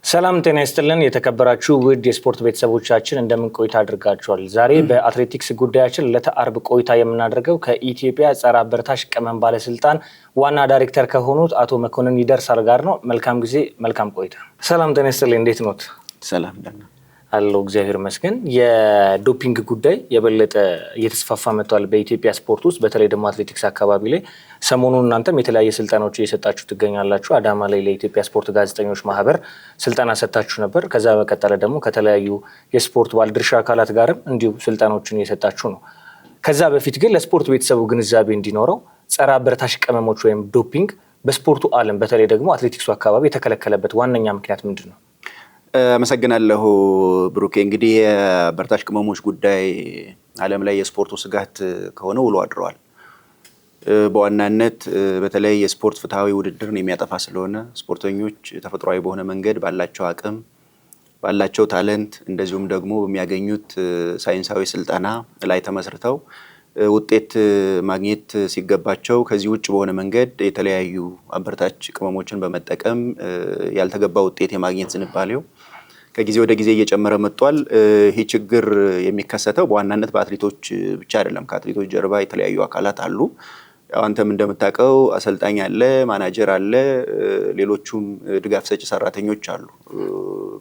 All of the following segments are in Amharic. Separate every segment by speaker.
Speaker 1: ሰላም ጤና ይስጥልን የተከበራችሁ ውድ የስፖርት ቤተሰቦቻችን እንደምን ቆይታ አድርጋችኋል? ዛሬ በአትሌቲክስ ጉዳያችን ለተአርብ ቆይታ የምናደርገው ከኢትዮጵያ ጸረ አበረታሽ ቅመም ባለስልጣን ዋና ዳይሬክተር ከሆኑት አቶ መኮንን ይደርሳል ጋር ነው። መልካም ጊዜ መልካም ቆይታ። ሰላም ጤና ይስጥልን እንዴት ኖት?
Speaker 2: ሰላም ደህና
Speaker 1: አለው እግዚአብሔር ይመስገን። የዶፒንግ ጉዳይ የበለጠ እየተስፋፋ መጥቷል በኢትዮጵያ ስፖርት ውስጥ በተለይ ደግሞ አትሌቲክስ አካባቢ ላይ ሰሞኑን እናንተም የተለያየ ስልጠናዎች እየሰጣችሁ ትገኛላችሁ። አዳማ ላይ ለኢትዮጵያ ስፖርት ጋዜጠኞች ማህበር ስልጠና ሰጣችሁ ነበር። ከዛ በቀጠለ ደግሞ ከተለያዩ የስፖርት ባለድርሻ አካላት ጋርም እንዲሁ ስልጠናዎችን እየሰጣችሁ ነው። ከዛ በፊት ግን ለስፖርት ቤተሰቡ ግንዛቤ እንዲኖረው ጸረ አበረታሽ ቅመሞች ወይም ዶፒንግ በስፖርቱ ዓለም በተለይ ደግሞ አትሌቲክሱ አካባቢ የተከለከለበት ዋነኛ ምክንያት ምንድን ነው?
Speaker 2: አመሰግናለሁ ብሩኬ። እንግዲህ የአበረታሽ ቅመሞች ጉዳይ ዓለም ላይ የስፖርቱ ስጋት ከሆነ ውሎ አድረዋል። በዋናነት በተለይ የስፖርት ፍትሃዊ ውድድርን የሚያጠፋ ስለሆነ ስፖርተኞች ተፈጥሯዊ በሆነ መንገድ ባላቸው አቅም ባላቸው ታለንት እንደዚሁም ደግሞ በሚያገኙት ሳይንሳዊ ስልጠና ላይ ተመስርተው ውጤት ማግኘት ሲገባቸው ከዚህ ውጭ በሆነ መንገድ የተለያዩ አበረታች ቅመሞችን በመጠቀም ያልተገባ ውጤት የማግኘት ዝንባሌው ከጊዜ ወደ ጊዜ እየጨመረ መጥቷል። ይህ ችግር የሚከሰተው በዋናነት በአትሌቶች ብቻ አይደለም። ከአትሌቶች ጀርባ የተለያዩ አካላት አሉ። አንተም እንደምታውቀው አሰልጣኝ አለ፣ ማናጀር አለ፣ ሌሎቹም ድጋፍ ሰጪ ሰራተኞች አሉ።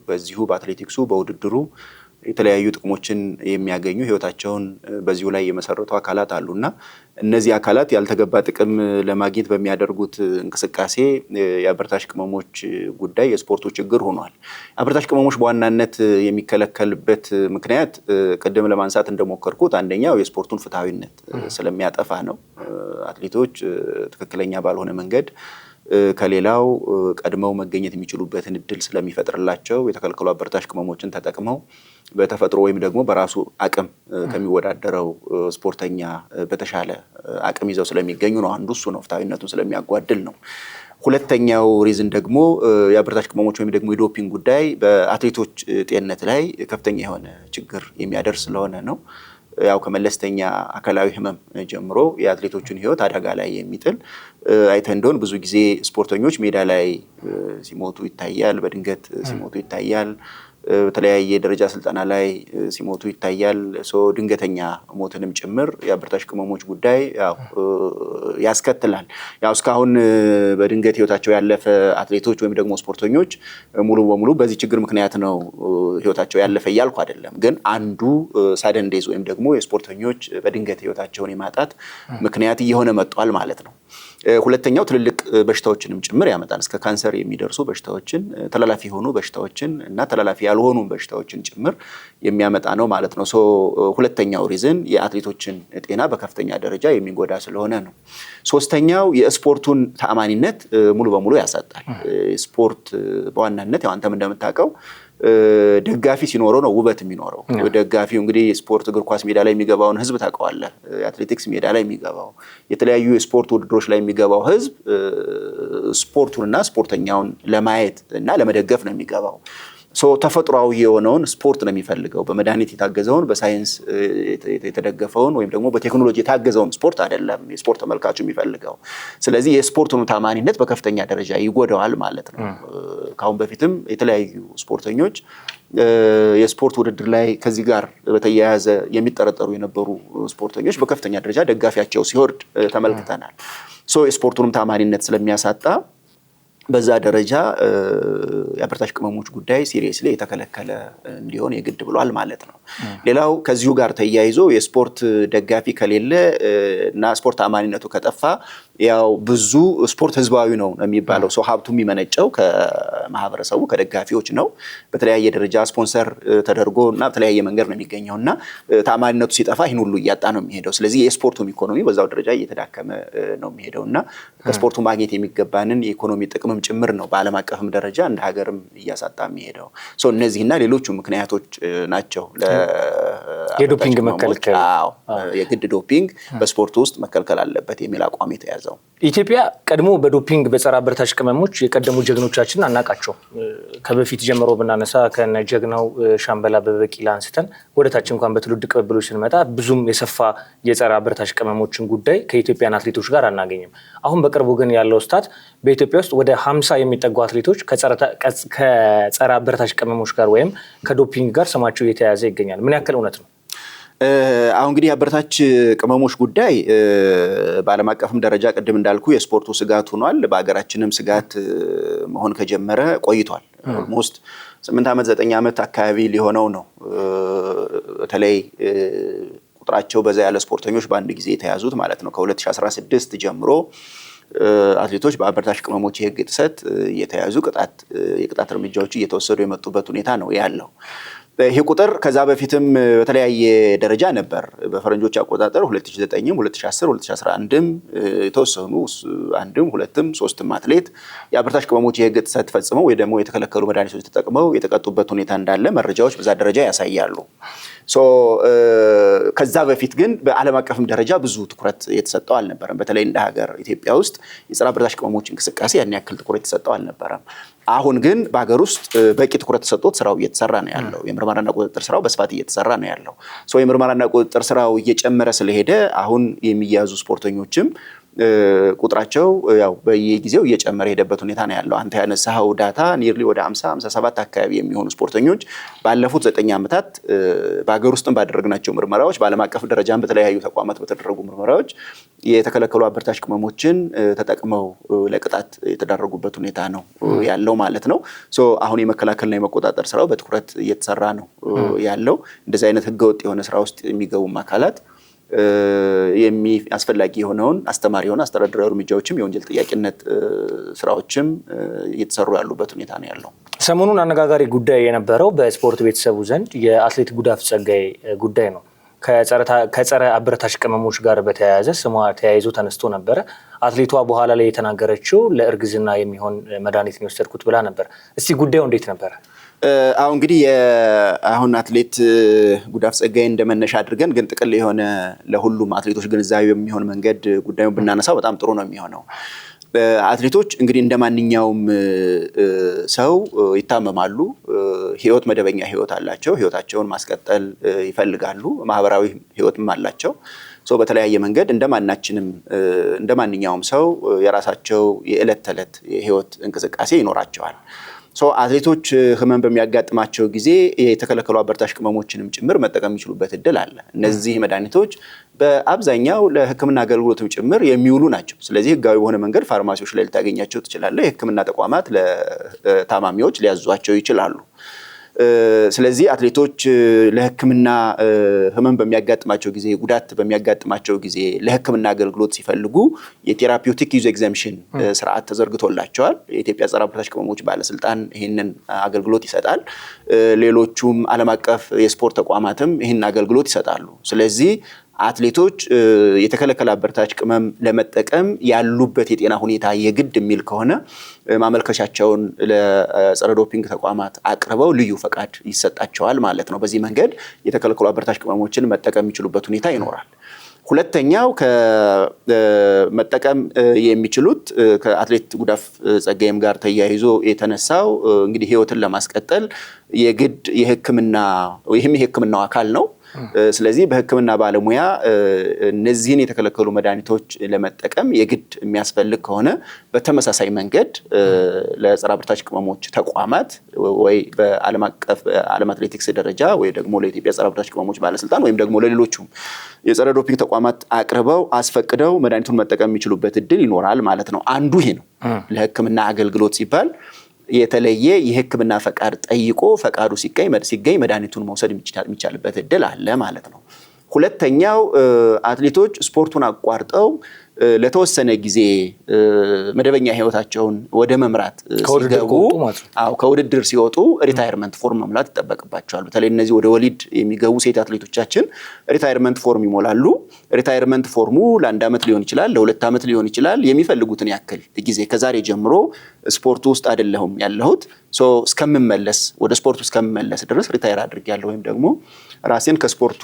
Speaker 2: በዚሁ በአትሌቲክሱ በውድድሩ የተለያዩ ጥቅሞችን የሚያገኙ ህይወታቸውን በዚሁ ላይ የመሰረቱ አካላት አሉና እነዚህ አካላት ያልተገባ ጥቅም ለማግኘት በሚያደርጉት እንቅስቃሴ የአበረታሽ ቅመሞች ጉዳይ የስፖርቱ ችግር ሆኗል። አበረታሽ ቅመሞች በዋናነት የሚከለከልበት ምክንያት ቅድም ለማንሳት እንደሞከርኩት አንደኛው የስፖርቱን ፍትሃዊነት ስለሚያጠፋ ነው። አትሌቶች ትክክለኛ ባልሆነ መንገድ ከሌላው ቀድመው መገኘት የሚችሉበትን እድል ስለሚፈጥርላቸው የተከለከሉ አበረታሽ ቅመሞችን ተጠቅመው በተፈጥሮ ወይም ደግሞ በራሱ አቅም ከሚወዳደረው ስፖርተኛ በተሻለ አቅም ይዘው ስለሚገኙ ነው። አንዱ እሱ ነው፣ ፍትሃዊነቱን ስለሚያጓድል ነው። ሁለተኛው ሪዝን ደግሞ የአበረታሽ ቅመሞች ወይም ደግሞ የዶፒንግ ጉዳይ በአትሌቶች ጤንነት ላይ ከፍተኛ የሆነ ችግር የሚያደርስ ስለሆነ ነው። ያው ከመለስተኛ አካላዊ ህመም ጀምሮ የአትሌቶችን ህይወት አደጋ ላይ የሚጥል አይተህ እንደሆነ ብዙ ጊዜ ስፖርተኞች ሜዳ ላይ ሲሞቱ ይታያል፣ በድንገት ሲሞቱ ይታያል፣ በተለያየ ደረጃ ስልጠና ላይ ሲሞቱ ይታያል። ድንገተኛ ሞትንም ጭምር የአበረታሽ ቅመሞች ጉዳይ ያው ያስከትላል። ያው እስካሁን በድንገት ህይወታቸው ያለፈ አትሌቶች ወይም ደግሞ ስፖርተኞች ሙሉ በሙሉ በዚህ ችግር ምክንያት ነው ህይወታቸው ያለፈ እያልኩ አይደለም። ግን አንዱ ሳደን ዴዝ ወይም ደግሞ የስፖርተኞች በድንገት ህይወታቸውን የማጣት ምክንያት እየሆነ መጥቷል ማለት ነው። ሁለተኛው ትልልቅ በሽታዎችንም ጭምር ያመጣል። እስከ ካንሰር የሚደርሱ በሽታዎችን፣ ተላላፊ የሆኑ በሽታዎችን እና ተላላፊ ያልሆኑ በሽታዎችን ጭምር የሚያመጣ ነው ማለት ነው። ሁለተኛው ሪዝን የአትሌቶችን ጤና በከፍተኛ ደረጃ የሚጎዳ ስለሆነ ነው። ሶስተኛው የስፖርቱን ተአማኒነት ሙሉ በሙሉ ያሳጣል። ስፖርት በዋናነት ያው አንተም እንደምታውቀው ደጋፊ ሲኖረው ነው ውበት የሚኖረው። ደጋፊው እንግዲህ ስፖርት እግር ኳስ ሜዳ ላይ የሚገባውን ህዝብ ታውቀዋለህ። የአትሌቲክስ ሜዳ ላይ የሚገባው የተለያዩ የስፖርት ውድድሮች ላይ የሚገባው ህዝብ ስፖርቱንና ስፖርተኛውን ለማየት እና ለመደገፍ ነው የሚገባው። ተፈጥሯዊ የሆነውን ስፖርት ነው የሚፈልገው። በመድኃኒት የታገዘውን በሳይንስ የተደገፈውን ወይም ደግሞ በቴክኖሎጂ የታገዘውን ስፖርት አይደለም የስፖርት ተመልካቹ የሚፈልገው። ስለዚህ የስፖርቱን ታማኒነት በከፍተኛ ደረጃ ይጎዳዋል ማለት ነው። ካሁን በፊትም የተለያዩ ስፖርተኞች የስፖርት ውድድር ላይ ከዚህ ጋር በተያያዘ የሚጠረጠሩ የነበሩ ስፖርተኞች በከፍተኛ ደረጃ ደጋፊያቸው ሲወርድ ተመልክተናል። የስፖርቱንም ታማኒነት ስለሚያሳጣ በዛ ደረጃ የአበረታሽ ቅመሞች ጉዳይ ሲሪየስሊ የተከለከለ እንዲሆን የግድ ብሏል ማለት ነው። ሌላው ከዚሁ ጋር ተያይዞ የስፖርት ደጋፊ ከሌለ እና ስፖርት አማኒነቱ ከጠፋ ያው ብዙ ስፖርት ህዝባዊ ነው የሚባለው። ሀብቱ የሚመነጨው ከማህበረሰቡ ከደጋፊዎች ነው። በተለያየ ደረጃ ስፖንሰር ተደርጎ እና በተለያየ መንገድ ነው የሚገኘው እና ተአማኒነቱ ሲጠፋ ይህን ሁሉ እያጣ ነው የሚሄደው። ስለዚህ የስፖርቱም ኢኮኖሚ በዛው ደረጃ እየተዳከመ ነው የሚሄደው እና ከስፖርቱ ማግኘት የሚገባንን የኢኮኖሚ ጥቅምም ጭምር ነው በዓለም አቀፍም ደረጃ እንደ ሀገርም እያሳጣ የሚሄደው። እነዚህና ሌሎቹ ምክንያቶች ናቸው
Speaker 1: የዶፒንግ መከልከል
Speaker 2: የግድ ዶፒንግ በስፖርት ውስጥ መከልከል አለበት የሚል አቋም የተያዘው።
Speaker 1: ኢትዮጵያ ቀድሞ በዶፒንግ በጸረ አበረታች ቅመሞች የቀደሙ ጀግኖቻችን አናቃቸው። ከበፊት ጀምሮ ብናነሳ ከነ ጀግናው ሻምበል አበበ ቢቂላ አንስተን ወደታች እንኳን በትውልድ ቅብብሎች ስንመጣ ብዙም የሰፋ የጸረ አበረታች ቅመሞችን ጉዳይ ከኢትዮጵያን አትሌቶች ጋር አናገኝም። አሁን በቅርቡ ግን ያለው ስታት በኢትዮጵያ ውስጥ ወደ 50 የሚጠጉ አትሌቶች ከጸረ አበረታች ቅመሞች ጋር ወይም ከዶፒንግ ጋር ስማቸው እየተያያዘ ይገኛል። ምን ያክል እውነት ነው?
Speaker 2: አሁን እንግዲህ አበረታች ቅመሞች ጉዳይ በዓለም አቀፍም ደረጃ ቅድም እንዳልኩ የስፖርቱ ስጋት ሆኗል። በሀገራችንም ስጋት መሆን ከጀመረ ቆይቷል። ኦልሞስት 8 ዓመት 9 ዓመት አካባቢ ሊሆነው ነው። በተለይ ቁጥራቸው በዛ ያለ ስፖርተኞች በአንድ ጊዜ የተያዙት ማለት ነው። ከ2016 ጀምሮ አትሌቶች በአበረታች ቅመሞች የህግ ጥሰት እየተያዙ የቅጣት እርምጃዎች እየተወሰዱ የመጡበት ሁኔታ ነው ያለው። ይሄ ቁጥር ከዛ በፊትም በተለያየ ደረጃ ነበር። በፈረንጆች አቆጣጠር 2009ም 2010 2011ም የተወሰኑ አንድም ሁለትም ሶስትም አትሌት የአበረታች ቅመሞች የህግ ጥሰት ፈጽመው ወይ ደግሞ የተከለከሉ መድኃኒቶች ተጠቅመው የተቀጡበት ሁኔታ እንዳለ መረጃዎች በዛ ደረጃ ያሳያሉ። ከዛ በፊት ግን በዓለም አቀፍም ደረጃ ብዙ ትኩረት የተሰጠው አልነበረም። በተለይ እንደ ሀገር ኢትዮጵያ ውስጥ የጸረ አበረታች ቅመሞች እንቅስቃሴ ያን ያክል ትኩረት የተሰጠው አልነበረም። አሁን ግን በሀገር ውስጥ በቂ ትኩረት ተሰጥቶት ስራው እየተሰራ ነው ያለው። የምርመራና ቁጥጥር ስራው በስፋት እየተሰራ ነው ያለው። የምርመራና ቁጥጥር ስራው እየጨመረ ስለሄደ አሁን የሚያዙ ስፖርተኞችም ቁጥራቸው ያው በየጊዜው እየጨመረ ሄደበት ሁኔታ ነው ያለው። አንተ ያነሳው ዳታ ኒርሊ ወደ 50-57 አካባቢ የሚሆኑ ስፖርተኞች ባለፉት 9 ዓመታት በሀገር ውስጥም ባደረግናቸው ምርመራዎች በዓለም አቀፍ ደረጃም በተለያዩ ተቋማት በተደረጉ ምርመራዎች የተከለከሉ አበረታች ቅመሞችን ተጠቅመው ለቅጣት የተዳረጉበት ሁኔታ ነው ያለው ማለት ነው። አሁን የመከላከልና የመቆጣጠር ስራው በትኩረት እየተሰራ ነው ያለው። እንደዚህ አይነት ህገወጥ የሆነ ስራ ውስጥ የሚገቡም አካላት አስፈላጊ የሆነውን አስተማሪ የሆነ አስተዳደራዊ እርምጃዎችም የወንጀል ጥያቄነት ስራዎችም እየተሰሩ ያሉበት ሁኔታ ነው ያለው።
Speaker 1: ሰሞኑን አነጋጋሪ ጉዳይ የነበረው በስፖርት ቤተሰቡ ዘንድ የአትሌት ጉዳፍ ጸጋይ ጉዳይ ነው። ከጸረ አበረታች ቅመሞች ጋር በተያያዘ ስሟ ተያይዞ ተነስቶ ነበረ። አትሌቷ በኋላ ላይ የተናገረችው ለእርግዝና የሚሆን መድኃኒት ነው የወሰድኩት ብላ ነበር። እስቲ ጉዳዩ እንዴት ነበረ?
Speaker 2: አሁን እንግዲህ አሁን አትሌት ጉዳፍ ጸጋይ እንደመነሻ አድርገን ግን ጥቅል የሆነ ለሁሉም አትሌቶች ግንዛቤ የሚሆን መንገድ ጉዳዩን ብናነሳው በጣም ጥሩ ነው የሚሆነው። አትሌቶች እንግዲህ እንደማንኛውም ሰው ይታመማሉ። መደበኛ ህይወት አላቸው። ህይወታቸውን ማስቀጠል ይፈልጋሉ። ማህበራዊ ህይወትም አላቸው። በተለያየ መንገድ እንደማንኛውም ሰው የራሳቸው የዕለት ተዕለት የህይወት እንቅስቃሴ ይኖራቸዋል። አትሌቶች ህመም በሚያጋጥማቸው ጊዜ የተከለከሉ አበረታች ቅመሞችንም ጭምር መጠቀም የሚችሉበት እድል አለ። እነዚህ መድኃኒቶች በአብዛኛው ለህክምና አገልግሎትም ጭምር የሚውሉ ናቸው። ስለዚህ ህጋዊ በሆነ መንገድ ፋርማሲዎች ላይ ልታገኛቸው ትችላለህ። የህክምና ተቋማት ለታማሚዎች ሊያዟቸው ይችላሉ። ስለዚህ አትሌቶች ለህክምና ህመም በሚያጋጥማቸው ጊዜ፣ ጉዳት በሚያጋጥማቸው ጊዜ ለህክምና አገልግሎት ሲፈልጉ የቴራፒውቲክ ዩዝ ኤግዘምፕሽን ስርዓት ተዘርግቶላቸዋል። የኢትዮጵያ ጸረ አበረታች ቅመሞች ባለስልጣን ይህንን አገልግሎት ይሰጣል። ሌሎቹም ዓለም አቀፍ የስፖርት ተቋማትም ይህንን አገልግሎት ይሰጣሉ። ስለዚህ አትሌቶች የተከለከለ አበረታች ቅመም ለመጠቀም ያሉበት የጤና ሁኔታ የግድ የሚል ከሆነ ማመልከቻቸውን ለጸረ ዶፒንግ ተቋማት አቅርበው ልዩ ፈቃድ ይሰጣቸዋል ማለት ነው። በዚህ መንገድ የተከለከሉ አበረታች ቅመሞችን መጠቀም የሚችሉበት ሁኔታ ይኖራል። ሁለተኛው ከመጠቀም የሚችሉት ከአትሌት ጉዳፍ ጸጋይም ጋር ተያይዞ የተነሳው እንግዲህ ህይወትን ለማስቀጠል የግድ የህክምናው አካል ነው። ስለዚህ በህክምና ባለሙያ እነዚህን የተከለከሉ መድኃኒቶች ለመጠቀም የግድ የሚያስፈልግ ከሆነ በተመሳሳይ መንገድ ለጸረ አበረታች ቅመሞች ተቋማት ወይ በዓለም አቀፍ ዓለም አትሌቲክስ ደረጃ ወይ ደግሞ ለኢትዮጵያ ጸረ አበረታች ቅመሞች ባለስልጣን ወይም ደግሞ ለሌሎቹም የጸረ ዶፒንግ ተቋማት አቅርበው አስፈቅደው መድኃኒቱን መጠቀም የሚችሉበት እድል ይኖራል ማለት ነው። አንዱ ይሄ ነው። ለህክምና አገልግሎት ሲባል የተለየ የህክምና ፈቃድ ጠይቆ ፈቃዱ ሲገኝ መድኃኒቱን መውሰድ የሚቻልበት እድል አለ ማለት ነው። ሁለተኛው አትሌቶች ስፖርቱን አቋርጠው ለተወሰነ ጊዜ መደበኛ ህይወታቸውን ወደ መምራት ሲገቡ ከውድድር ሲወጡ ሪታየርመንት ፎርም መሙላት ይጠበቅባቸዋል። በተለይ እነዚህ ወደ ወሊድ የሚገቡ ሴት አትሌቶቻችን ሪታየርመንት ፎርም ይሞላሉ። ሪታየርመንት ፎርሙ ለ1 ዓመት ሊሆን ይችላል፣ ለ2 ዓመት ሊሆን ይችላል። የሚፈልጉትን ያክል ጊዜ ከዛሬ ጀምሮ ስፖርቱ ውስጥ አይደለሁም ያለሁት እስከምመለስ ወደ ስፖርቱ እስከምመለስ ድረስ ሪታየር አድርጌያለሁ ወይም ደግሞ ራሴን ከስፖርቱ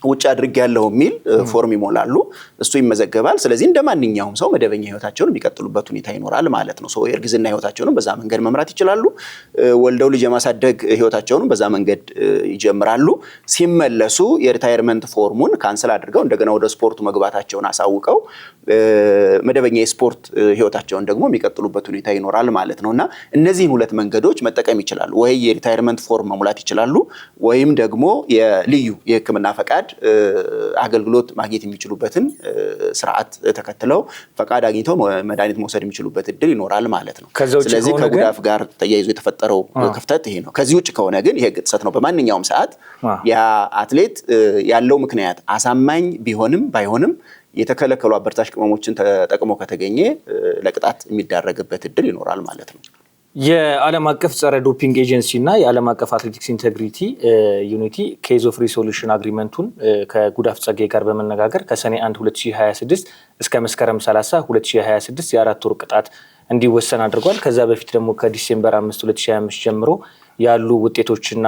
Speaker 2: ውጭ አድርጌያለሁ የሚል ፎርም ይሞላሉ። እሱ ይመዘገባል። ስለዚህ እንደማንኛውም ሰው መደበኛ ህይወታቸውን የሚቀጥሉበት ሁኔታ ይኖራል ማለት ነው። የእርግዝና ህይወታቸውን በዛ መንገድ መምራት ይችላሉ። ወልደው ልጅ የማሳደግ ህይወታቸውን በዛ መንገድ ይጀምራሉ። ሲመለሱ የሪታየርመንት ፎርሙን ካንሰል አድርገው እንደገና ወደ ስፖርቱ መግባታቸውን አሳውቀው መደበኛ የስፖርት ህይወታቸውን ደግሞ የሚቀጥሉበት ሁኔታ ይኖራል ማለት ነውና እነዚህን ሁለት መንገዶች መጠቀም ይችላሉ። ወይ የሪታየርመንት ፎርም መሙላት ይችላሉ፣ ወይም ደግሞ የልዩ የህክምና ፈቃድ አገልግሎት ማግኘት የሚችሉበትን ስርዓት ተከትለው ፈቃድ አግኝተው መድኃኒት መውሰድ የሚችሉበት እድል ይኖራል ማለት ነው። ስለዚህ ከጉዳፍ ጋር ተያይዞ የተፈጠረው ክፍተት ይሄ ነው። ከዚህ ውጭ ከሆነ ግን ይሄ ጥሰት ነው። በማንኛውም ሰዓት ያ አትሌት ያለው ምክንያት አሳማኝ ቢሆንም ባይሆንም የተከለከሉ አበረታች ቅመሞችን ተጠቅሞ ከተገኘ ለቅጣት የሚዳረግበት እድል ይኖራል ማለት ነው።
Speaker 1: የዓለም አቀፍ ጸረ ዶፒንግ ኤጀንሲ እና የዓለም አቀፍ አትሌቲክስ ኢንቴግሪቲ ዩኒቲ ኬዝ ኦፍ ሪሶሉሽን አግሪመንቱን ከጉዳፍ ጸጋዬ ጋር በመነጋገር ከሰኔ 1 2026 እስከ መስከረም 30 2026 የ4 ወር ቅጣት እንዲወሰን አድርጓል። ከዛ በፊት ደግሞ ከዲሴምበር 5 2025 ጀምሮ ያሉ ውጤቶችና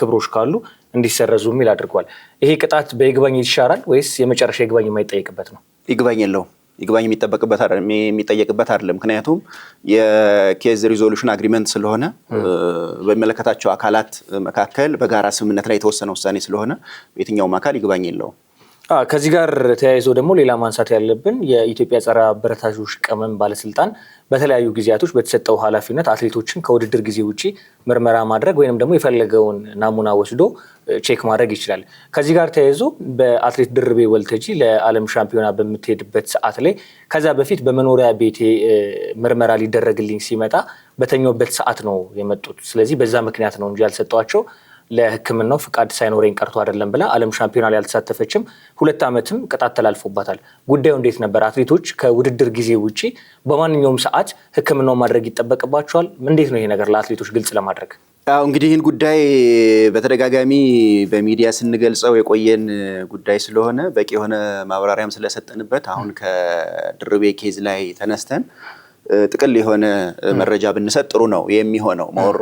Speaker 1: ክብሮች ካሉ እንዲሰረዙ የሚል አድርጓል። ይሄ ቅጣት በይግባኝ ይሻራል ወይስ የመጨረሻ ይግባኝ የማይጠየቅበት ነው?
Speaker 2: ይግባኝ የለውም። ይግባኝ የሚጠየቅበት አይደለም። ምክንያቱም የኬዝ ሪዞሉሽን አግሪመንት ስለሆነ በሚመለከታቸው አካላት መካከል በጋራ ስምምነት ላይ የተወሰነ ውሳኔ ስለሆነ የትኛውም አካል ይግባኝ የለውም።
Speaker 1: ከዚህ ጋር ተያይዞ ደግሞ ሌላ ማንሳት ያለብን የኢትዮጵያ ጸረ አበረታቾች ቅመም ባለስልጣን በተለያዩ ጊዜያቶች በተሰጠው ኃላፊነት አትሌቶችን ከውድድር ጊዜ ውጪ ምርመራ ማድረግ ወይንም ደግሞ የፈለገውን ናሙና ወስዶ ቼክ ማድረግ ይችላል። ከዚህ ጋር ተያይዞ በአትሌት ድርቤ ወልተጂ ለዓለም ሻምፒዮና በምትሄድበት ሰዓት ላይ ከዛ በፊት በመኖሪያ ቤቴ ምርመራ ሊደረግልኝ ሲመጣ በተኛውበት ሰዓት ነው የመጡት። ስለዚህ በዛ ምክንያት ነው እንጂ ያልሰጧቸው ለሕክምናው ፍቃድ ሳይኖረኝ ቀርቶ አይደለም ብላ ዓለም ሻምፒዮና ላይ አልተሳተፈችም። 2 ዓመትም ቅጣት ተላልፎባታል። ጉዳዩ እንዴት ነበር? አትሌቶች ከውድድር ጊዜ ውጪ በማንኛውም ሰዓት ሕክምናው ማድረግ ይጠበቅባቸዋል? እንዴት ነው ይሄ ነገር ለአትሌቶች ግልጽ ለማድረግ?
Speaker 2: እንግዲህ ይህን ጉዳይ በተደጋጋሚ በሚዲያ ስንገልጸው የቆየን ጉዳይ ስለሆነ በቂ የሆነ ማብራሪያም ስለሰጠንበት አሁን ከድርቤ ኬዝ ላይ ተነስተን ጥቅል የሆነ መረጃ ብንሰጥ ጥሩ ነው የሚሆነው። ሞር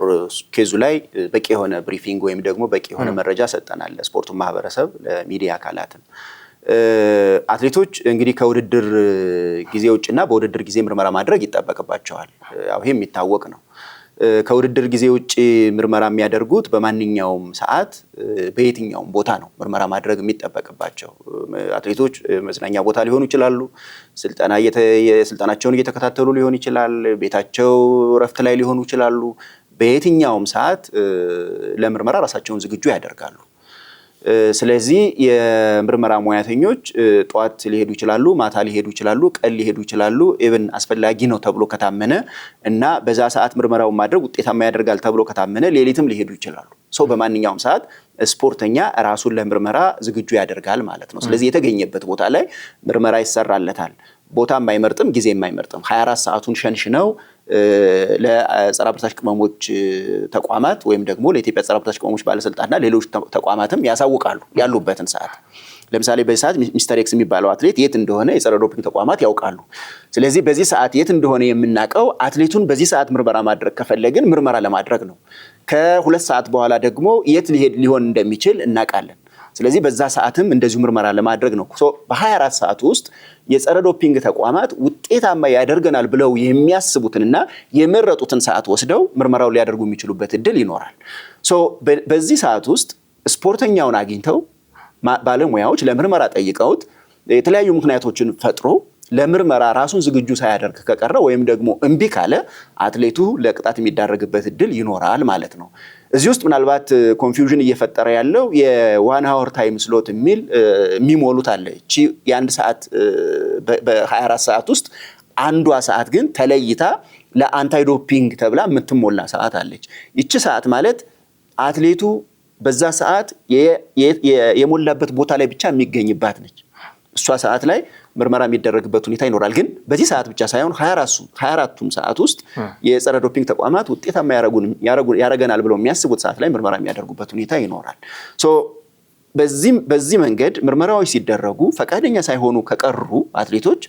Speaker 2: ኬዙ ላይ በቂ የሆነ ብሪፊንግ ወይም ደግሞ በቂ የሆነ መረጃ ሰጠናል ለስፖርቱ ማህበረሰብ፣ ለሚዲያ አካላትም። አትሌቶች እንግዲህ ከውድድር ጊዜ ውጭና በውድድር ጊዜ ምርመራ ማድረግ ይጠበቅባቸዋል። ይሄ የሚታወቅ ነው። ከውድድር ጊዜ ውጭ ምርመራ የሚያደርጉት በማንኛውም ሰዓት በየትኛውም ቦታ ነው ምርመራ ማድረግ የሚጠበቅባቸው። አትሌቶች መዝናኛ ቦታ ሊሆኑ ይችላሉ፣ ስልጠናቸውን እየተከታተሉ ሊሆን ይችላል፣ ቤታቸው እረፍት ላይ ሊሆኑ ይችላሉ። በየትኛውም ሰዓት ለምርመራ ራሳቸውን ዝግጁ ያደርጋሉ። ስለዚህ የምርመራ ሙያተኞች ጠዋት ሊሄዱ ይችላሉ፣ ማታ ሊሄዱ ይችላሉ፣ ቀን ሊሄዱ ይችላሉ። ኢቭን አስፈላጊ ነው ተብሎ ከታመነ እና በዛ ሰዓት ምርመራውን ማድረግ ውጤታማ ያደርጋል ተብሎ ከታመነ ሌሊትም ሊሄዱ ይችላሉ። በማንኛውም ሰዓት ስፖርተኛ ራሱን ለምርመራ ዝግጁ ያደርጋል ማለት ነው። ስለዚህ የተገኘበት ቦታ ላይ ምርመራ ይሰራለታል። ቦታ የማይመርጥም፣ ጊዜ የማይመርጥም 24 ሰዓቱን ሸንሽነው ለጸረ አበረታች ቅመሞች ተቋማት ወይም ደግሞ ለኢትዮጵያ ጸረ አበረታች ቅመሞች ባለስልጣንና ሌሎች ተቋማትም ያሳውቃሉ ያሉበትን ሰዓት። ለምሳሌ በዚህ ሰዓት ሚስተር ኤክስ የሚባለው አትሌት የት እንደሆነ የጸረ ዶፒንግ ተቋማት ያውቃሉ። ስለዚህ በዚህ ሰዓት የት እንደሆነ የምናውቀው አትሌቱን በዚህ ሰዓት ምርመራ ማድረግ ከፈለግን ምርመራ ለማድረግ ነው። ከ2 ሰዓት በኋላ ደግሞ የት ሊሆን እንደሚችል እናውቃለን። ስለዚህ በዛ ሰዓትም እንደዚሁ ምርመራ ለማድረግ ነው። በ24 ሰዓት ውስጥ የጸረ ዶፒንግ ተቋማት ውጤታማ ያደርገናል ብለው የሚያስቡትንና የመረጡትን ሰዓት ወስደው ምርመራው ሊያደርጉ የሚችሉበት እድል ይኖራል። በዚህ ሰዓት ውስጥ ስፖርተኛውን አግኝተው ባለሙያዎች ለምርመራ ጠይቀውት የተለያዩ ምክንያቶችን ፈጥሮ ለምርመራ ራሱን ዝግጁ ሳያደርግ ከቀረ ወይም ደግሞ እምቢ ካለ አትሌቱ ለቅጣት የሚዳረግበት እድል ይኖራል ማለት ነው። እዚህ ውስጥ ምናልባት ኮንፊውዥን እየፈጠረ ያለው የ1 hour ታይም ስሎት የሚሞሉት አለ። እቺ የ1 ሰዓት በ24 ሰዓት ውስጥ አንዷ ሰዓት ግን ተለይታ ለአንታይ ዶፒንግ ተብላ የምትሞላ ሰዓት አለች። ይቺ ሰዓት ማለት አትሌቱ በዛ ሰዓት የሞላበት ቦታ ላይ ብቻ የሚገኝባት ነች። እሷ ሰዓት ላይ ምርመራ የሚደረግበት ሁኔታ ይኖራል። ግን በዚህ ሰዓት ብቻ ሳይሆን 24ቱም ሰዓት ውስጥ የጸረ ዶፒንግ ተቋማት ውጤታማ ያረገናል ብለው የሚያስቡት ሰዓት ላይ ምርመራ የሚያደርጉበት ሁኔታ ይኖራል። በዚህ መንገድ ምርመራዎች ሲደረጉ ፈቃደኛ ሳይሆኑ ከቀሩ አትሌቶች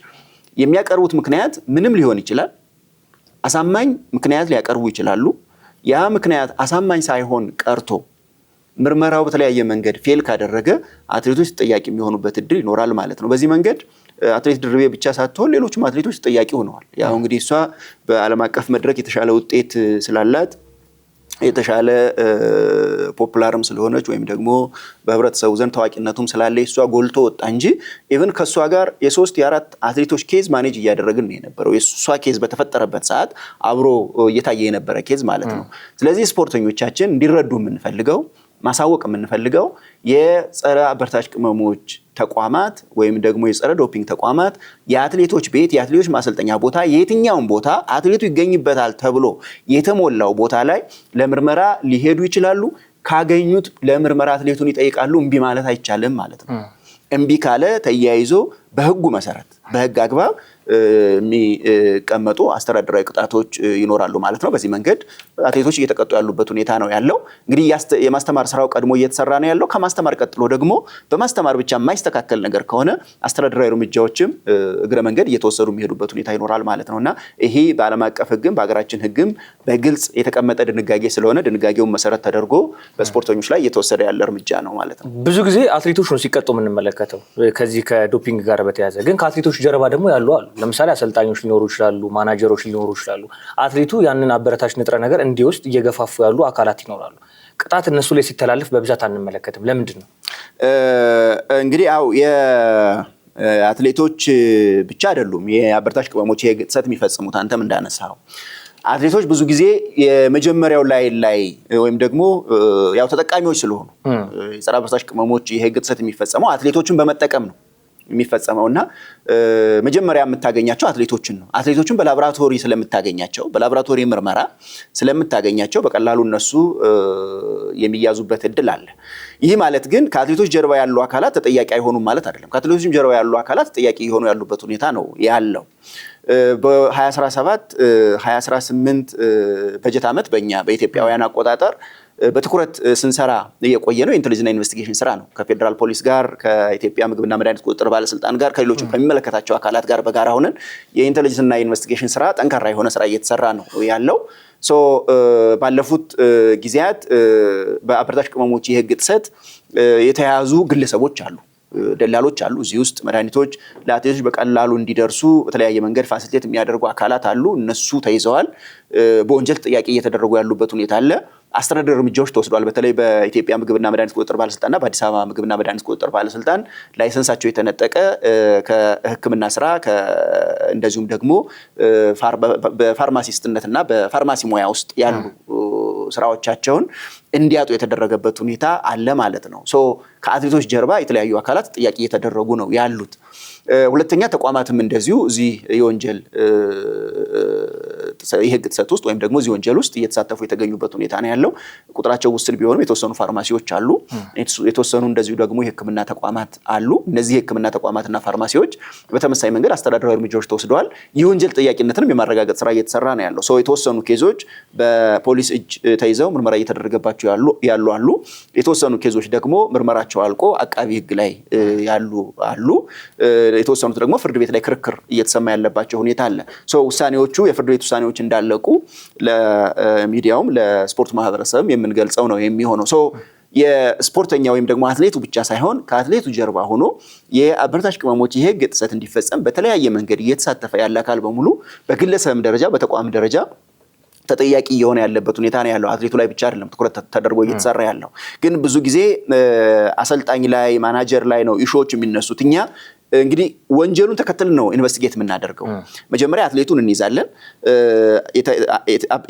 Speaker 2: የሚያቀርቡት ምክንያት ምንም ሊሆን ይችላል። አሳማኝ ምክንያት ሊያቀርቡ ይችላሉ። ያ ምክንያት አሳማኝ ሳይሆን ቀርቶ ምርመራው በተለያየ መንገድ ፌል ካደረገ አትሌቶች ተጠያቂ የሚሆኑበት እድል ይኖራል ማለት ነው። በዚህ መንገድ አትሌት ድርቤ ብቻ ሳትሆን ሌሎችም አትሌቶች ተጠያቂ ሆነዋል። ያው እንግዲህ እሷ በዓለም አቀፍ መድረክ የተሻለ ውጤት ስላላት የተሻለ ፖፑላርም ስለሆነች ወይም ደግሞ በህብረተሰቡ ዘንድ ታዋቂነቱም ስላለ እሷ ጎልቶ ወጣ እንጂ ኢቭን ከሷ ጋር የ3 የ4 አትሌቶች ኬዝ ማኔጅ እያደረግን ነው የነበረው። የሷ ኬዝ በተፈጠረበት ሰዓት አብሮ እየታየ የነበረ ኬዝ ማለት ነው። ስለዚህ ስፖርተኞቻችን እንዲረዱ የምንፈልገው ማሳወቅ የምንፈልገው የጸረ አበረታች ቅመሞች ተቋማት ወይም ደግሞ የጸረ ዶፒንግ ተቋማት የአትሌቶች ቤት የአትሌቶች ማሰልጠኛ ቦታ የትኛውን ቦታ አትሌቱ ይገኝበታል ተብሎ የተሞላው ቦታ ላይ ለምርመራ ሊሄዱ ይችላሉ። ካገኙት ለምርመራ አትሌቱን ይጠይቃሉ። እምቢ ማለት አይቻልም ማለት ነው። እምቢ ካለ ተያይዞ በህጉ መሰረት በህግ አግባብ የሚቀመጡ አስተዳደራዊ ቅጣቶች ይኖራሉ ማለት ነው። በዚህ መንገድ አትሌቶች እየተቀጡ ያሉበት ሁኔታ ነው ያለው። እንግዲህ የማስተማር ስራው ቀድሞ እየተሰራ ነው ያለው። ከማስተማር ቀጥሎ ደግሞ በማስተማር ብቻ የማይስተካከል ነገር ከሆነ አስተዳደራዊ እርምጃዎችም እግረ መንገድ እየተወሰዱ የሚሄዱበት ሁኔታ ይኖራል ማለት ነውና ይሄ በዓለም አቀፍ ህግም በሀገራችን ህግም በግልጽ የተቀመጠ ድንጋጌ ስለሆነ ድንጋጌውን መሰረት ተደርጎ በስፖርተኞች ላይ እየተወሰደ ያለ እርምጃ ነው ማለት ነው።
Speaker 1: ብዙ ጊዜ አትሌቶች ነው ሲቀጡ የምንመለከተው ከዚህ ከዶፒንግ ጋር በተያያዘ ግን ከአትሌቶች ጀርባ ደግሞ ያሉ አሉ። ለምሳሌ አሰልጣኞች ሊኖሩ ይችላሉ፣ ማናጀሮች ሊኖሩ ይችላሉ። አትሌቱ ያንን አበረታች ንጥረ ነገር እንዲወስድ እየገፋፉ ያሉ አካላት ይኖራሉ። ቅጣት እነሱ ላይ ሲተላለፍ በብዛት አንመለከትም። ለምንድን ነው?
Speaker 2: እንግዲህ የአትሌቶች ብቻ አይደሉም የአበረታች ቅመሞች የህግ ጥሰት የሚፈጽሙት። አንተም እንዳነሳው አትሌቶች ብዙ ጊዜ የመጀመሪያው ላይ ወይም ደግሞ ያው ተጠቃሚዎች ስለሆኑ የጸረ አበረታች ቅመሞች የህግ ጥሰት የሚፈጸመው አትሌቶችን በመጠቀም ነው የሚፈጸመውና መጀመሪያ የምታገኛቸው አትሌቶችን ነው። አትሌቶችን በላቦራቶሪ ስለምታገኛቸው በላቦራቶሪ ምርመራ ስለምታገኛቸው በቀላሉ እነሱ የሚያዙበት እድል አለ። ይህ ማለት ግን ከአትሌቶች ጀርባ ያሉ አካላት ተጠያቂ አይሆኑም ማለት አይደለም። ከአትሌቶችም ጀርባ ያሉ አካላት ተጠያቂ የሆኑ ያሉበት ሁኔታ ነው ያለው። በ2017 2018 በጀት ዓመት በኢትዮጵያውያን አቆጣጠር በትኩረት ስንሰራ የቆየ ነው የኢንተለጀንስና ኢንቨስቲጌሽን ስራ ነው። ከፌደራል ፖሊስ ጋር ከኢትዮጵያ ምግብና መድኃኒት ቁጥጥር ባለስልጣን ጋር ከሌሎችም ከሚመለከታቸው አካላት ጋር በጋራ ሆነን የኢንተለጀንስና ኢንቨስቲጌሽን ስራ ጠንካራ የሆነ ስራ እየተሰራ ነው ያለው። ባለፉት ጊዜያት በአበረታች ቅመሞች የህግ ጥሰት የተያዙ ግለሰቦች አሉ፣ ደላሎች አሉ። እዚህ ውስጥ መድኃኒቶች ለአትሌቶች በቀላሉ እንዲደርሱ በተለያየ መንገድ ፋሲሊቴት የሚያደርጉ አካላት አሉ። እነሱ ተይዘዋል። በወንጀል ጥያቄ እየተደረጉ ያሉበት ሁኔታ አለ። አስተዳደር እርምጃዎች ተወስዷል። በተለይ በኢትዮጵያ ምግብና መድኃኒት ቁጥጥር ባለስልጣንና በአዲስ አበባ ምግብና መድኃኒት ቁጥጥር ባለስልጣን ላይሰንሳቸው የተነጠቀ ከህክምና ስራ እንደዚሁም ደግሞ በፋርማሲስትነትና በፋርማሲ ሙያ ውስጥ ያሉ ስራዎቻቸውን እንዲያጡ የተደረገበት ሁኔታ አለ ማለት ነው። ከአትሌቶች ጀርባ የተለያዩ አካላት ጥያቄ እየተደረጉ ነው ያሉት። ሁለተኛ ተቋማትም እንደዚሁ እዚህ የወንጀል የህግ ጥሰት ውስጥ ወይም ደግሞ እዚህ ወንጀል ውስጥ እየተሳተፉ የተገኙበት ሁኔታ ነው ያለው። ቁጥራቸው ውስን ቢሆንም የተወሰኑ ፋርማሲዎች አሉ፣ የተወሰኑ እንደዚሁ ደግሞ የህክምና ተቋማት አሉ። እነዚህ የህክምና ተቋማትና ፋርማሲዎች በተመሳሳይ መንገድ አስተዳደራዊ እርምጃዎች ተወስደዋል። የወንጀል ተጠያቂነትንም የማረጋገጥ ስራ እየተሰራ ነው ያለው። የተወሰኑ ኬዞች በፖሊስ እጅ ተይዘው ምርመራ እየተደረገባቸው ያሉ አሉ። የተወሰኑ ኬዞች ደግሞ ምርመራቸው አልቆ አቃቢ ህግ ላይ ያሉ አሉ። የተወሰኑት ደግሞ ፍርድ ቤት ላይ ክርክር እየተሰማ ያለባቸው ሁኔታ አለ። ውሳኔዎቹ የፍርድ ቤት ውሳኔዎች እንዳለቁ ለሚዲያውም ለስፖርት ማህበረሰብም የምንገልጸው ነው የሚሆነው። የስፖርተኛ ወይም ደግሞ አትሌቱ ብቻ ሳይሆን ከአትሌቱ ጀርባ ሆኖ የአበረታች ቅመሞች የህግ ጥሰት እንዲፈጸም በተለያየ መንገድ እየተሳተፈ ያለ አካል በሙሉ በግለሰብም ደረጃ በተቋም ደረጃ ተጠያቂ የሆነ ያለበት ሁኔታ ነው ያለው። አትሌቱ ላይ ብቻ አይደለም ትኩረት ተደርጎ እየተሰራ ያለው። ግን ብዙ ጊዜ አሰልጣኝ ላይ ማናጀር ላይ ነው ኢሹዎች የሚነሱት። እኛ እንግዲህ ወንጀሉን ተከትለን ነው ኢንቨስቲጌት የምናደርገው። መጀመሪያ አትሌቱን እንይዛለን።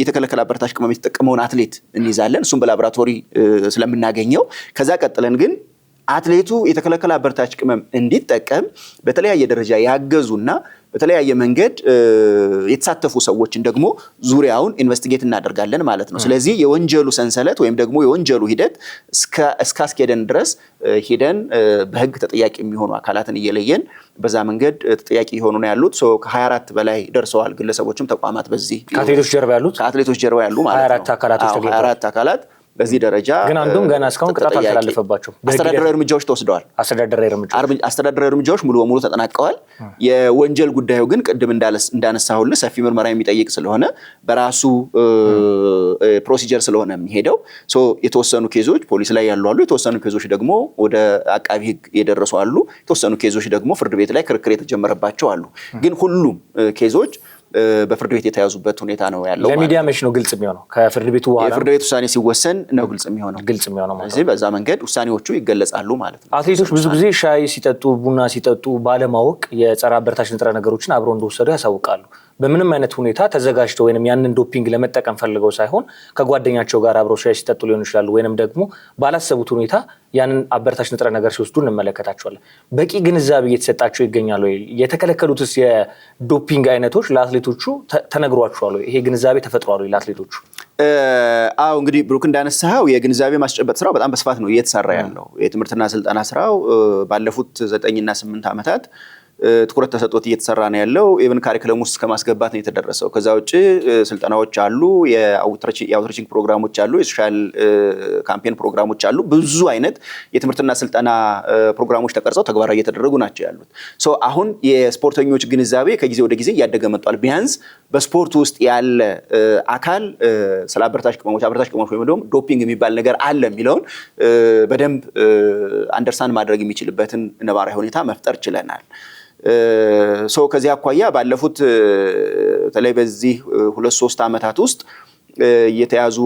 Speaker 2: የተከለከለ አበረታች ቅመም የተጠቀመውን አትሌት እንይዛለን። እሱም በላቦራቶሪ ስለምናገኘው ከዛ ቀጥለን ግን አትሌቱ የተከለከለ አበረታች ቅመም እንዲጠቀም በተለያየ ደረጃ ያገዙና በተለያየ መንገድ የተሳተፉ ሰዎችን ደግሞ ዙሪያውን ኢንቨስቲጌት እናደርጋለን ማለት ነው። ስለዚህ የወንጀሉ ሰንሰለት ወይም ደግሞ የወንጀሉ ሂደት እስካስኬደን ድረስ ሄደን በህግ ተጠያቂ የሚሆኑ አካላትን እየለየን በዛ መንገድ ተጠያቂ የሆኑ ነው ያሉት። ከ24 በላይ ደርሰዋል ግለሰቦችም ተቋማት በዚህ ከአትሌቶች ጀርባ ያሉ ማለት ነው 24 አካላት በዚህ ደረጃ
Speaker 1: ግን አንዱም ገና እስካሁን ቅጣት አልተላለፈባቸው
Speaker 2: አስተዳደራዊ እርምጃዎች ተወስደዋል። አስተዳደራዊ እርምጃዎች ሙሉ በሙሉ ተጠናቀዋል። የወንጀል ጉዳዩ ግን ቅድም እንዳነሳሁልህ ሰፊ ምርመራ የሚጠይቅ ስለሆነ በራሱ ፕሮሲጀር ስለሆነ የሚሄደው የተወሰኑ ኬዞች ፖሊስ ላይ ያሉ አሉ። የተወሰኑ ኬዞች ደግሞ ወደ አቃቢ ህግ የደረሱ አሉ። የተወሰኑ ኬዞች ደግሞ ፍርድ ቤት ላይ ክርክር የተጀመረባቸው አሉ። ግን ሁሉም ኬዞች በፍርድ ቤት የተያዙበት ሁኔታ ነው ያለው።
Speaker 1: ለሚዲያ መች ነው ግልጽ የሚሆነው? ከፍርድ ቤቱ በኋላ
Speaker 2: የፍርድ ቤት ውሳኔ ሲወሰን ነው ግልጽ የሚሆነው ማለት ነው። በዛ መንገድ ውሳኔዎቹ ይገለጻሉ ማለት ነው።
Speaker 1: አትሌቶች ብዙ ጊዜ ሻይ ሲጠጡ፣ ቡና ሲጠጡ ባለማወቅ የጸረ አበረታች ንጥረ ነገሮችን አብረው እንደወሰዱ ያሳውቃሉ። በምንም አይነት ሁኔታ ተዘጋጅተው ወይንም ያንን ዶፒንግ ለመጠቀም ፈልገው ሳይሆን ከጓደኛቸው ጋር አብረው ሻይ ሲጠጡ ሊሆን ይችላሉ፣ ወይንም ደግሞ ባላሰቡት ሁኔታ ያንን አበረታች ንጥረ ነገር ሲወስዱ እንመለከታቸዋለን። በቂ ግንዛቤ እየተሰጣቸው ይገኛል ወይ? የተከለከሉትስ የዶፒንግ አይነቶች ለአትሌቶቹ ተነግሯቸዋል ወይ? ይሄ ግንዛቤ ተፈጥሯል ወይ ለአትሌቶቹ?
Speaker 2: አዎ እንግዲህ ብሩክ እንዳነሳኸው የግንዛቤ ማስጨበጥ ስራው በጣም በስፋት ነው እየተሰራ ያለው። የትምህርትና ስልጠና ስራው ባለፉት 9 እና 8 ዓመታት ትኩረት ተሰጥቶት እየተሰራ ነው ያለው። ኢቭን ካሪኩለም ውስጥ ከማስገባት ነው የተደረሰው። ከዛ ውጭ ስልጠናዎች አሉ፣ የአውትሪቺንግ ፕሮግራሞች አሉ፣ የሶሻል ካምፔን ፕሮግራሞች አሉ። ብዙ አይነት የትምህርትና ስልጠና ፕሮግራሞች ተቀርጸው ተግባራዊ እየተደረጉ ናቸው ያሉት። አሁን የስፖርተኞች ግንዛቤ ከጊዜ ወደ ጊዜ እያደገ መጥቷል። ቢያንስ በስፖርት ውስጥ ያለ አካል ስለ አበረታች ቅመሞች ወይም ደግሞ ዶፒንግ የሚባል ነገር አለ የሚለውን በደንብ አንደርስታንድ ማድረግ የሚችልበትን ነባራዊ ሁኔታ መፍጠር ችለናል። ከዚህ አኳያ ባለፉት በተለይ በዚህ 2-3 ዓመታት ውስጥ እየተያዙ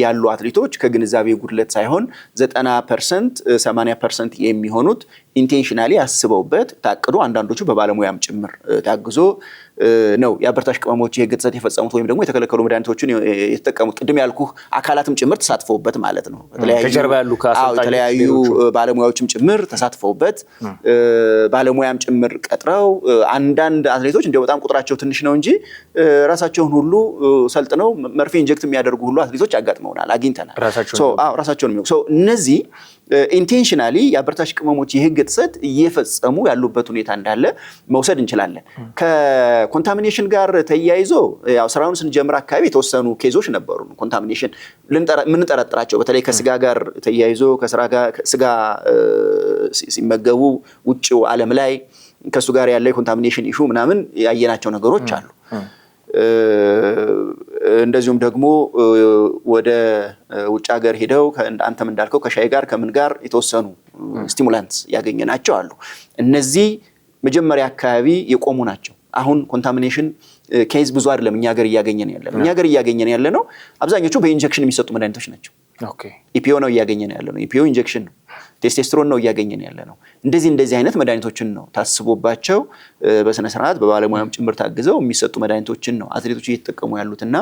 Speaker 2: ያሉ አትሌቶች ከግንዛቤ ጉድለት ሳይሆን 90%፣ 80% የሚሆኑት ኢንቴንሽናሊ አስበውበት ታቅዶ አንዳንዶቹ በባለሙያም ጭምር ታግዞ ነው የአበረታች ቅመሞች የህግ ጥሰት የፈጸሙት ወይም ደግሞ የተከለከሉ መድኃኒቶችን የተጠቀሙት። ቅድም ያልኩህ አካላትም ጭምር ተሳትፈውበት ማለት ነው። የተለያዩ ባለሙያዎችም ጭምር ተሳትፈውበት ባለሙያም ጭምር ቀጥረው አንዳንድ አትሌቶች እንደው በጣም ቁጥራቸው ትንሽ ነው እንጂ ራሳቸውን ሁሉ ሰልጥነው መርፌ ኢንጀክት የሚያደርጉ ሁሉ አትሌቶች አጋጥመውናል፣ አግኝተናል። ራሳቸውን እነዚህ ኢንቴንሽናሊ የአበረታች ቅመሞች የህግ ጥሰት እየፈጸሙ ያሉበት ሁኔታ እንዳለ መውሰድ እንችላለን። ከኮንታሚኔሽን ጋር ተያይዞ ያው ስራውን ስንጀምር አካባቢ የተወሰኑ ኬዞች ነበሩ። ኮንታሚኔሽን የምንጠረጥራቸው በተለይ ከስጋ ጋር ተያይዞ ስጋ ሲመገቡ ውጭው ዓለም ላይ ከሱ ጋር ያለ የኮንታሚኔሽን ኢሹ ምናምን ያየናቸው ነገሮች አሉ። እንደዚሁም ደግሞ ወደ ውጭ ሀገር ሄደው አንተም እንዳልከው ከሻይ ጋር ከምን ጋር የተወሰኑ ስቲሙላንትስ ያገኘናቸው አሉ። እነዚህ መጀመሪያ አካባቢ የቆሙ ናቸው። አሁን ኮንታሚኔሽን ኬዝ ብዙ አይደለም እኛ ሀገር እያገኘን ያለ ነው። አብዛኞቹ በኢንጀክሽን የሚሰጡ መድኃኒቶች ናቸው። ኢፒኦ ነው እያገኘን ያለ ነው። ኢፒኦ ኢንጀክሽን ነው። ቴስቴስትሮን ነው እያገኘን ያለ ነው። እንደዚህ አይነት መድኃኒቶችን ነው ታስቦባቸው በስነ ስርዓት በባለሙያም ጭምር ታግዘው የሚሰጡ መድኃኒቶችን ነው አትሌቶች እየተጠቀሙ ያሉትና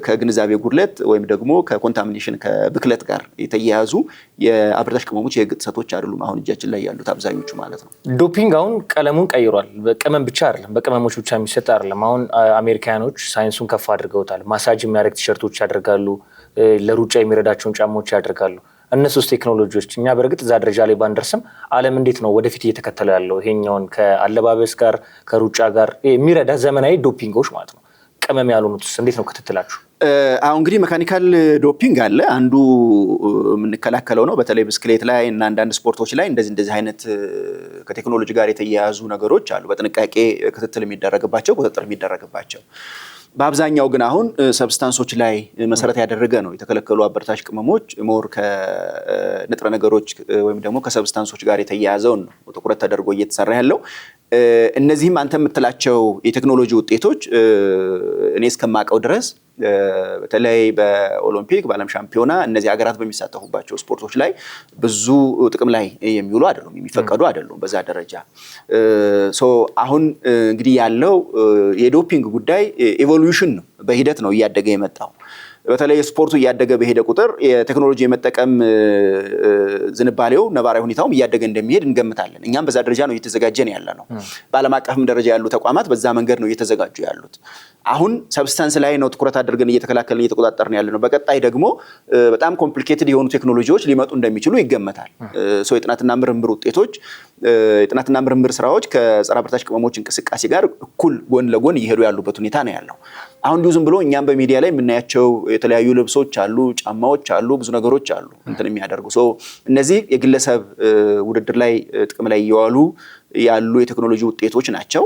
Speaker 2: ከግንዛቤ ጉድለት ወይም ደግሞ ከኮንታሚኔሽን ከብክለት ጋር የተያያዙ የአበረታች ቅመሞች የህግ ጥሰቶች አይደሉም አሁን እጃችን ላይ ያሉት አብዛኞቹ ማለት ነው።
Speaker 1: ዶፒንግ አሁን ቀለሙን ቀይሯል። በቅመም ብቻ አይደለም፣ በቅመሞች ብቻ የሚሰጥ አይደለም። አሁን አሜሪካኖች ሳይንሱን ከፍ አድርገውታል። ማሳጅ የሚያደርግ ቲሸርቶች ያደርጋሉ፣ ለሩጫ የሚረዳቸውን ጫማዎች ያደርጋሉ። እነሱስ ቴክኖሎጂዎች እኛ በእርግጥ እዛ ደረጃ ላይ ባንደርስም ዓለም እንዴት ነው ወደፊት እየተከተለ ያለው ይሄኛውን ከአለባበስ ጋር ከሩጫ ጋር የሚረዳ ዘመናዊ ዶፒንጎች ማለት ነው? ቅመም ያልሆኑትስ እንዴት ነው ክትትላችሁ?
Speaker 2: አሁን እንግዲህ ሜካኒካል ዶፒንግ አለ። አንዱ የምንከላከለው ነው። በተለይ ብስክሌት ላይ እና አንዳንድ ስፖርቶች ላይ እንደዚህ አይነት ከቴክኖሎጂ ጋር የተያያዙ ነገሮች አሉ። በጥንቃቄ ክትትል የሚደረግባቸው ቁጥጥር የሚደረግባቸው። በአብዛኛው ግን አሁን ሰብስታንሶች ላይ መሰረት ያደረገ ነው። የተከለከሉ አበረታች ቅመሞች ሞር ከንጥረ ነገሮች ወይም ደግሞ ከሰብስታንሶች ጋር የተያያዘውን ነው ትኩረት ተደርጎ እየተሰራ ያለው። እነዚህም አንተ የምትላቸው የቴክኖሎጂ ውጤቶች እኔ እስከማውቀው ድረስ በተለይ በኦሎምፒክ በዓለም ሻምፒዮና እነዚህ ሀገራት በሚሳተፉባቸው ስፖርቶች ላይ ብዙ ጥቅም ላይ የሚውሉ አይደሉም፣ የሚፈቀዱ አይደሉም በዛ ደረጃ። አሁን እንግዲህ ያለው የዶፒንግ ጉዳይ ኢቮሉሽን ነው፣ በሂደት ነው እያደገ የመጣው። በተለይ ስፖርቱ እያደገ በሄደ ቁጥር የቴክኖሎጂ የመጠቀም ዝንባሌው ነባራዊ ሁኔታውም እያደገ እንደሚሄድ እንገምታለን። እኛም በዛ ደረጃ ነው እየተዘጋጀን ያለ ነው። በዓለም አቀፍም ደረጃ ያሉ ተቋማት በዛ መንገድ ነው እየተዘጋጁ ያሉት። አሁን ሰብስታንስ ላይ ነው ትኩረት አድርገን እየተከላከልን እየተቆጣጠርን ያለ ነው። በቀጣይ ደግሞ በጣም ኮምፕሊኬትድ የሆኑ ቴክኖሎጂዎች ሊመጡ እንደሚችሉ ይገመታል። የጥናትና ምርምር ውጤቶች የጥናትና ምርምር ስራዎች ከጸረ አበረታች ቅመሞች እንቅስቃሴ ጋር እኩል ጎን ለጎን እየሄዱ ያሉበት ሁኔታ ነው ያለው። አሁን ዝም ብሎ እኛም በሚዲያ ላይ የምናያቸው የተለያዩ ልብሶች አሉ፣ ጫማዎች አሉ፣ ብዙ ነገሮች አሉ እንትን የሚያደርጉ እነዚህ የግለሰብ ውድድር ላይ ጥቅም ላይ እየዋሉ ያሉ የቴክኖሎጂ ውጤቶች ናቸው።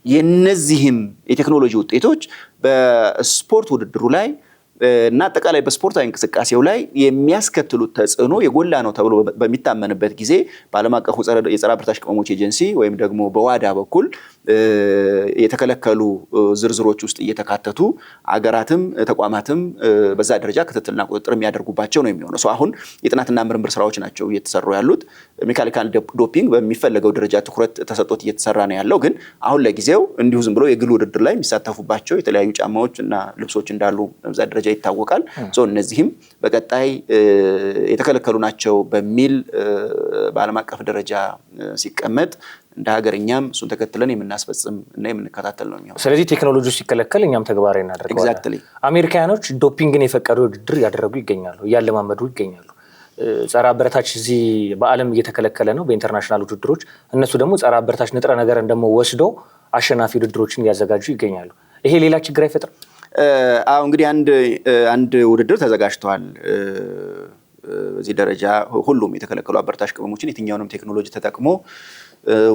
Speaker 2: የነዚህም የቴክኖሎጂ ውጤቶች በስፖርት ውድድሩ ላይ እና አጠቃላይ በስፖርታዊ እንቅስቃሴው ላይ የሚያስከትሉት ተጽዕኖ የጎላ ነው ተብሎ በሚታመንበት ጊዜ በዓለም አቀፉ የጸረ አበረታች ቅመሞች ኤጀንሲ ወይም ደግሞ በዋዳ በኩል የተከለከሉ ዝርዝሮች ውስጥ እየተካተቱ አገራትም ተቋማትም በዛ ደረጃ ክትትልና ቁጥጥር የሚያደርጉባቸው ነው የሚሆነው። አሁን የጥናትና ምርምር ስራዎች ናቸው እየተሰሩ ያሉት። ሜካኒካል ዶፒንግ በሚፈለገው ደረጃ ትኩረት ተሰጥቶት እየተሰራ ነው ያለው። ግን አሁን ለጊዜው እንዲሁ ዝም ብሎ የግል ውድድር ላይ የሚሳተፉባቸው የተለያዩ ጫማዎች እና ልብሶች እንዳሉ በዛ ደረጃ ይታወቃል። እነዚህም በቀጣይ የተከለከሉ ናቸው በሚል በዓለም አቀፍ ደረጃ ሲቀመጥ እንደ ሀገርኛም እሱን ተከትለን የምናስፈጽም እና የምንከታተል ነው የሚሆነው።
Speaker 1: ስለዚህ ቴክኖሎጂ ሲከለከል እኛም ተግባራዊ እናደርገዋለን። አሜሪካኖች ዶፒንግን የፈቀዱ ውድድር እያደረጉ ይገኛሉ፣ እያለማመዱ ይገኛሉ። ጸረ አበረታች እዚህ በዓለም እየተከለከለ ነው በኢንተርናሽናል ውድድሮች። እነሱ ደግሞ ጸረ አበረታች ንጥረ ነገርን ደግሞ ወስደው አሸናፊ ውድድሮችን እያዘጋጁ ይገኛሉ። ይሄ ሌላ ችግር አይፈጥርም?
Speaker 2: እንግዲህ አንድ ውድድር ተዘጋጅተዋል። በዚህ ደረጃ ሁሉም የተከለከሉ አበረታች ቅመሞችን የትኛውንም ቴክኖሎጂ ተጠቅሞ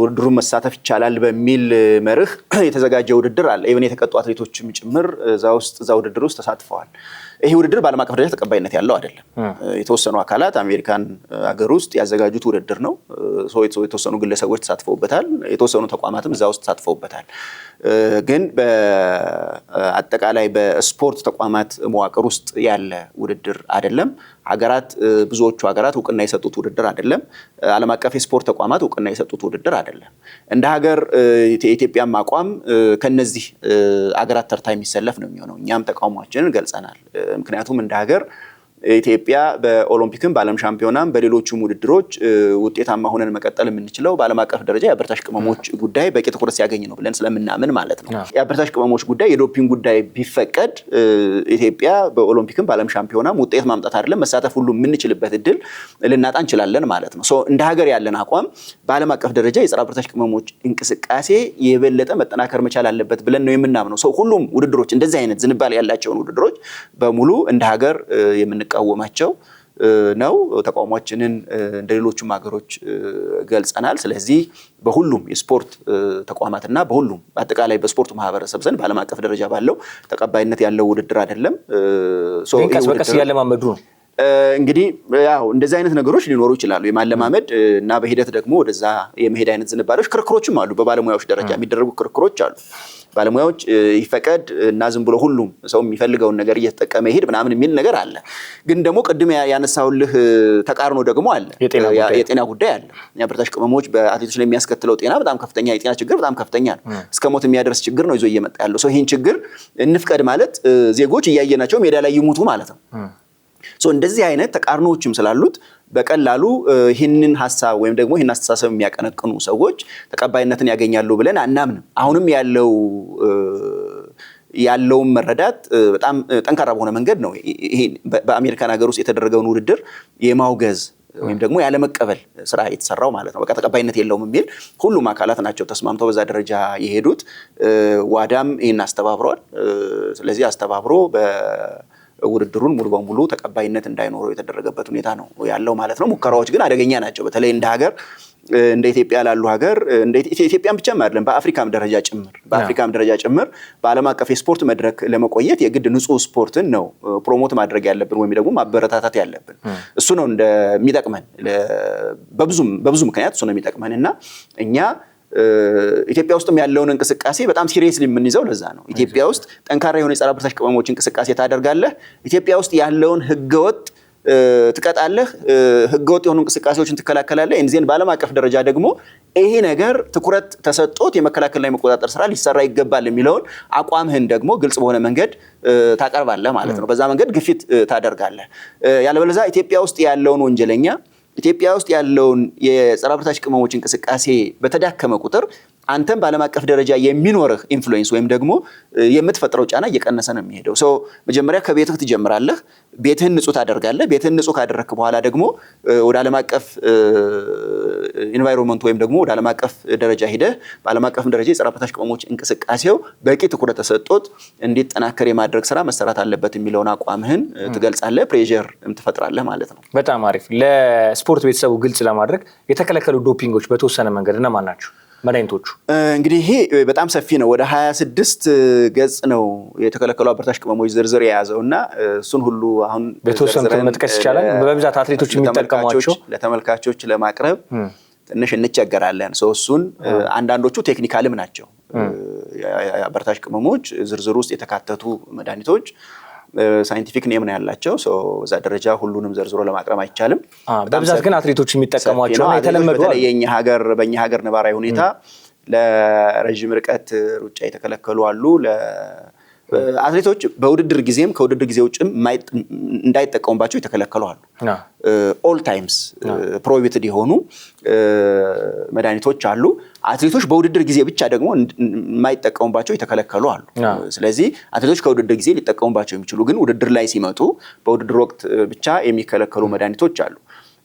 Speaker 2: ውድድሩን መሳተፍ ይቻላል በሚል መርህ የተዘጋጀ ውድድር አለ። ኢቨን የተቀጡ አትሌቶችም ጭምር እዛ ውድድር ውስጥ ተሳትፈዋል። ይሄ ውድድር በዓለም አቀፍ ደረጃ ተቀባይነት ያለው አይደለም። የተወሰኑ አካላት አሜሪካን ሀገር ውስጥ ያዘጋጁት ውድድር ነው። የተወሰኑ ግለሰቦች ተሳትፈውበታል፣ የተወሰኑ ተቋማትም እዛ ውስጥ ተሳትፈውበታል። ግን በአጠቃላይ በስፖርት ተቋማት መዋቅር ውስጥ ያለ ውድድር አይደለም። ብዙዎቹ ሀገራት እውቅና የሰጡት ውድድር አይደለም። ዓለም አቀፍ የስፖርት ተቋማት እውቅና የሰጡት ውድድር አይደለም። እንደ ሀገር የኢትዮጵያም አቋም ከነዚህ ሀገራት ተርታ የሚሰለፍ ነው የሚሆነው። እኛም ተቃውሟችንን ገልጸናል። ምክንያቱም እንደ ሀገር ኢትዮጵያ በኦሎምፒክም በዓለም ሻምፒዮናም በሌሎችም ውድድሮች ውጤታማ ሆነን መቀጠል የምንችለው በዓለም አቀፍ ደረጃ የአበረታች ቅመሞች ጉዳይ በቂ ትኩረት ሲያገኝ ነው ብለን ስለምናምን ማለት ነው። የአበረታች ቅመሞች ጉዳይ የዶፒንግ ጉዳይ ቢፈቀድ ኢትዮጵያ በኦሎምፒክም በዓለም ሻምፒዮናም ውጤት ማምጣት አይደለም መሳተፍ ሁሉ የምንችልበት እድል ልናጣ እንችላለን ማለት ነው። እንደ ሀገር ያለን አቋም በዓለም አቀፍ ደረጃ የጸረ አበረታች ቅመሞች እንቅስቃሴ የበለጠ መጠናከር መቻል አለበት ብለን ነው የምናምነው። ሁሉም ውድድሮች እንደዚህ አይነት ዝንባሌ ያላቸውን ውድድሮች በሙሉ እንደ ሀገር የምንቃወማቸው ነው። ተቃውሟችንን እንደ ሌሎችም ሀገሮች ገልጸናል። ስለዚህ በሁሉም የስፖርት ተቋማትና በሁሉም አጠቃላይ በስፖርት ማህበረሰብ ዘንድ በዓለም አቀፍ ደረጃ ባለው ተቀባይነት ያለው ውድድር አይደለም።
Speaker 1: ቀስ በቀስ እያለማመዱ ነው።
Speaker 2: እንግዲህ ያው እንደዚህ አይነት ነገሮች ሊኖሩ ይችላሉ። የማለማመድ እና በሂደት ደግሞ ወደዛ የመሄድ አይነት ዝንባሌዎች፣ ክርክሮችም አሉ። በባለሙያዎች ደረጃ የሚደረጉ ክርክሮች አሉ። ባለሙያዎች ይፈቀድ እና ዝም ብሎ ሁሉም ሰው የሚፈልገውን ነገር እየተጠቀመ ይሄድ ምናምን የሚል ነገር አለ። ግን ደግሞ ቅድም ያነሳውልህ ተቃርኖ ደግሞ አለ፣ የጤና ጉዳይ አለ። የአበረታች ቅመሞች በአትሌቶች ላይ የሚያስከትለው ጤና በጣም ከፍተኛ የጤና ችግር በጣም ከፍተኛ ነው። እስከ ሞት የሚያደርስ ችግር ነው ይዞ እየመጣ ያለው። ይህን ችግር እንፍቀድ ማለት ዜጎች እያየናቸው ሜዳ ላይ ይሙቱ ማለት ነው። እንደዚህ አይነት ተቃርኖዎችም ስላሉት በቀላሉ ይህንን ሀሳብ ወይም ደግሞ ይህን አስተሳሰብ የሚያቀነቅኑ ሰዎች ተቀባይነትን ያገኛሉ ብለን አናምንም። አሁንም ያለውን መረዳት በጣም ጠንካራ በሆነ መንገድ ነው ይሄ በአሜሪካን ሀገር ውስጥ የተደረገውን ውድድር የማውገዝ ወይም ደግሞ ያለመቀበል ስራ የተሰራው ማለት ነው። በቃ ተቀባይነት የለውም የሚል ሁሉም አካላት ናቸው ተስማምተው በዛ ደረጃ የሄዱት። ዋዳም ይህን አስተባብሯል። ስለዚህ አስተባብሮ ውድድሩን ሙሉ በሙሉ ተቀባይነት እንዳይኖረው የተደረገበት ሁኔታ ነው ያለው ማለት ነው። ሙከራዎች ግን አደገኛ ናቸው። በተለይ እንደ ሀገር እንደ ኢትዮጵያ ላሉ ሀገር ኢትዮጵያን ብቻም አይደለም በአፍሪካም ደረጃ ጭምር በዓለም አቀፍ የስፖርት መድረክ ለመቆየት የግድ ንጹህ ስፖርትን ነው ፕሮሞት ማድረግ ያለብን ወይም ደግሞ ማበረታታት ያለብን። እሱ ነው እንደሚጠቅመን በብዙ ምክንያት እሱ ነው የሚጠቅመን እና እኛ ኢትዮጵያ ውስጥም ያለውን እንቅስቃሴ በጣም ሲሪየስሊ የምንይዘው ለዛ ነው። ኢትዮጵያ ውስጥ ጠንካራ የሆነ የጸረ አበረታች ቅመሞች እንቅስቃሴ ታደርጋለህ። ኢትዮጵያ ውስጥ ያለውን ህገወጥ ትቀጣለህ፣ ህገወጥ የሆኑ እንቅስቃሴዎችን ትከላከላለህ። እንዚህን በዓለም አቀፍ ደረጃ ደግሞ ይሄ ነገር ትኩረት ተሰጥቶት የመከላከልና የመቆጣጠር ስራ ሊሰራ ይገባል የሚለውን አቋምህን ደግሞ ግልጽ በሆነ መንገድ ታቀርባለህ ማለት ነው። በዛ መንገድ ግፊት ታደርጋለህ። ያለበለዚያ ኢትዮጵያ ውስጥ ያለውን ወንጀለኛ ኢትዮጵያ ውስጥ ያለውን የጸረ አበረታች ቅመሞች እንቅስቃሴ በተዳከመ ቁጥር አንተም በዓለም አቀፍ ደረጃ የሚኖርህ ኢንፍሉዌንስ ወይም ደግሞ የምትፈጥረው ጫና እየቀነሰ ነው የሚሄደው። መጀመሪያ ከቤትህ ትጀምራለህ። ቤትህን ንጹህ ታደርጋለህ። ቤትህን ንጹህ ካደረግክ በኋላ ደግሞ ወደ ዓለም አቀፍ ኢንቫይሮንመንት ወይም ደግሞ ወደ ዓለም አቀፍ ደረጃ ሄደህ በዓለም አቀፍ ደረጃ የጸረ አበረታች ቅመሞች እንቅስቃሴው በቂ ትኩረት ተሰጥቶት እንዲጠናከር የማድረግ ስራ መሰራት አለበት የሚለውን አቋምህን ትገልጻለህ፣ ፕሬዠር ትፈጥራለህ ማለት ነው።
Speaker 1: በጣም አሪፍ። ለስፖርት ቤተሰቡ ግልጽ ለማድረግ የተከለከሉ ዶፒንጎች በተወሰነ መንገድ እነማን ናቸው? መድኃኒቶቹ
Speaker 2: እንግዲህ ይሄ በጣም ሰፊ ነው። ወደ 26 ገጽ ነው የተከለከሉ አበረታች ቅመሞች ዝርዝር የያዘው እና እሱን ሁሉ አሁን
Speaker 1: በተወሰኑት መጥቀስ ይቻላል። በብዛት አትሌቶች የሚጠቀሟቸው
Speaker 2: ለተመልካቾች ለማቅረብ ትንሽ እንቸገራለን። እሱን አንዳንዶቹ ቴክኒካልም ናቸው። አበረታች ቅመሞች ዝርዝር ውስጥ የተካተቱ መድኃኒቶች ሳይንቲፊክ ኔም ነው ያላቸው። እዛ ደረጃ ሁሉንም ዘርዝሮ ለማቅረብ አይቻልም።
Speaker 1: በብዛት ግን አትሌቶች የሚጠቀሟቸው የተለመዱ
Speaker 2: በእኛ ሀገር ነባራዊ ሁኔታ ለረጅም ርቀት ሩጫ የተከለከሉ አሉ። አትሌቶች በውድድር ጊዜም ከውድድር ጊዜ ውጭም እንዳይጠቀሙባቸው የተከለከሉ አሉ። ኦል ታይምስ ፕሮሂቢትድ የሆኑ መድኃኒቶች አሉ። አትሌቶች በውድድር ጊዜ ብቻ ደግሞ የማይጠቀሙባቸው የተከለከሉ አሉ። ስለዚህ አትሌቶች ከውድድር ጊዜ ሊጠቀሙባቸው የሚችሉ ግን ውድድር ላይ ሲመጡ በውድድር ወቅት ብቻ የሚከለከሉ መድኃኒቶች አሉ።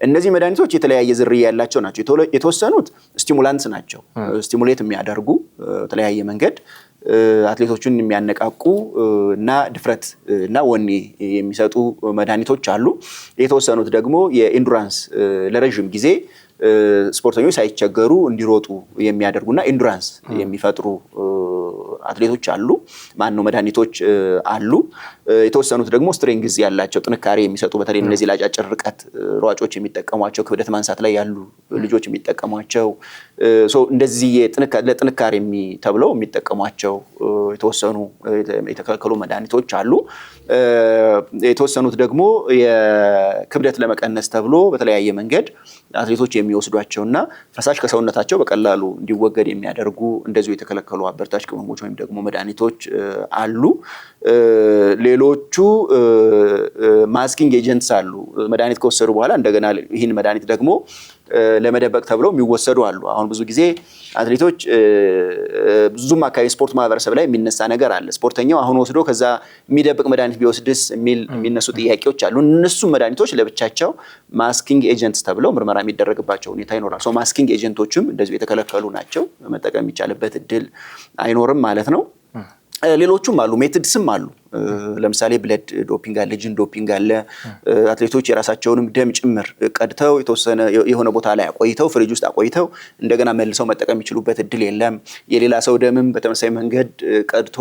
Speaker 2: እነዚህ መድኃኒቶች የተለያየ ዝርያ ያላቸው ናቸው። የተወሰኑት ስቲሙላንትስ ናቸው። ስቲሙሌት የሚያደርጉ በተለያየ መንገድ አትሌቶቹን የሚያነቃቁ እና ድፍረት እና ወኔ የሚሰጡ መድኃኒቶች አሉ። የተወሰኑት ደግሞ የኢንዱራንስ ለረጅም ጊዜ ስፖርተኞች ሳይቸገሩ እንዲሮጡ የሚያደርጉና ኢንዱራንስ የሚፈጥሩ አትሌቶች አሉ። መድኃኒቶች አሉ። የተወሰኑት ደግሞ ስትሬንግዝ ያላቸው ጥንካሬ የሚሰጡ በተለይ እነዚህ ለአጫጭር ርቀት ሯጮች የሚጠቀሟቸው ክብደት ማንሳት ላይ ያሉ ልጆች የሚጠቀሟቸው እንደዚህ ለጥንካሬ ተብለው የሚጠቀሟቸው የተወሰኑ የተከለከሉ መድኃኒቶች አሉ። የተወሰኑት ደግሞ የክብደት ለመቀነስ ተብሎ በተለያየ መንገድ አትሌቶች የሚወስዷቸውና ፈሳሽ ከሰውነታቸው በቀላሉ እንዲወገድ የሚያደርጉ እንደዚሁ የተከለከሉ አበረታች ቅመሞች ወይም ደግሞ መድኃኒቶች አሉ። ሌሎቹ ማስኪንግ ኤጀንትስ አሉ። መድኃኒት ከወሰዱ በኋላ እንደገና ይህን መድኃኒት ደግሞ ለመደበቅ ተብለው የሚወሰዱ አሉ። አሁን ብዙ ጊዜ አትሌቶች ብዙም አካባቢ ስፖርት ማህበረሰብ ላይ የሚነሳ ነገር አለ። ስፖርተኛው አሁን ወስዶ ከዛ የሚደብቅ መድኃኒት ቢወስድስ የሚነሱ ጥያቄዎች አሉ። እነሱ መድኃኒቶች ለብቻቸው ማስኪንግ ኤጀንትስ ተብለው ምርመራ የሚደረግባቸው ሁኔታ ይኖራል። ማስኪንግ ኤጀንቶችም እንደዚሁ የተከለከሉ ናቸው። መጠቀም የሚቻልበት እድል አይኖርም ማለት ነው። ሌሎቹም አሉ፣ ሜትድስም አሉ። ለምሳሌ ብለድ ዶፒንግ አለ፣ ጂን ዶፒንግ አለ። አትሌቶች የራሳቸውንም ደም ጭምር ቀድተው የተወሰነ የሆነ ቦታ ላይ አቆይተው ፍሪጅ ውስጥ አቆይተው እንደገና መልሰው መጠቀም የሚችሉበት እድል የለም። የሌላ ሰው ደምም በተመሳሳይ መንገድ ቀድቶ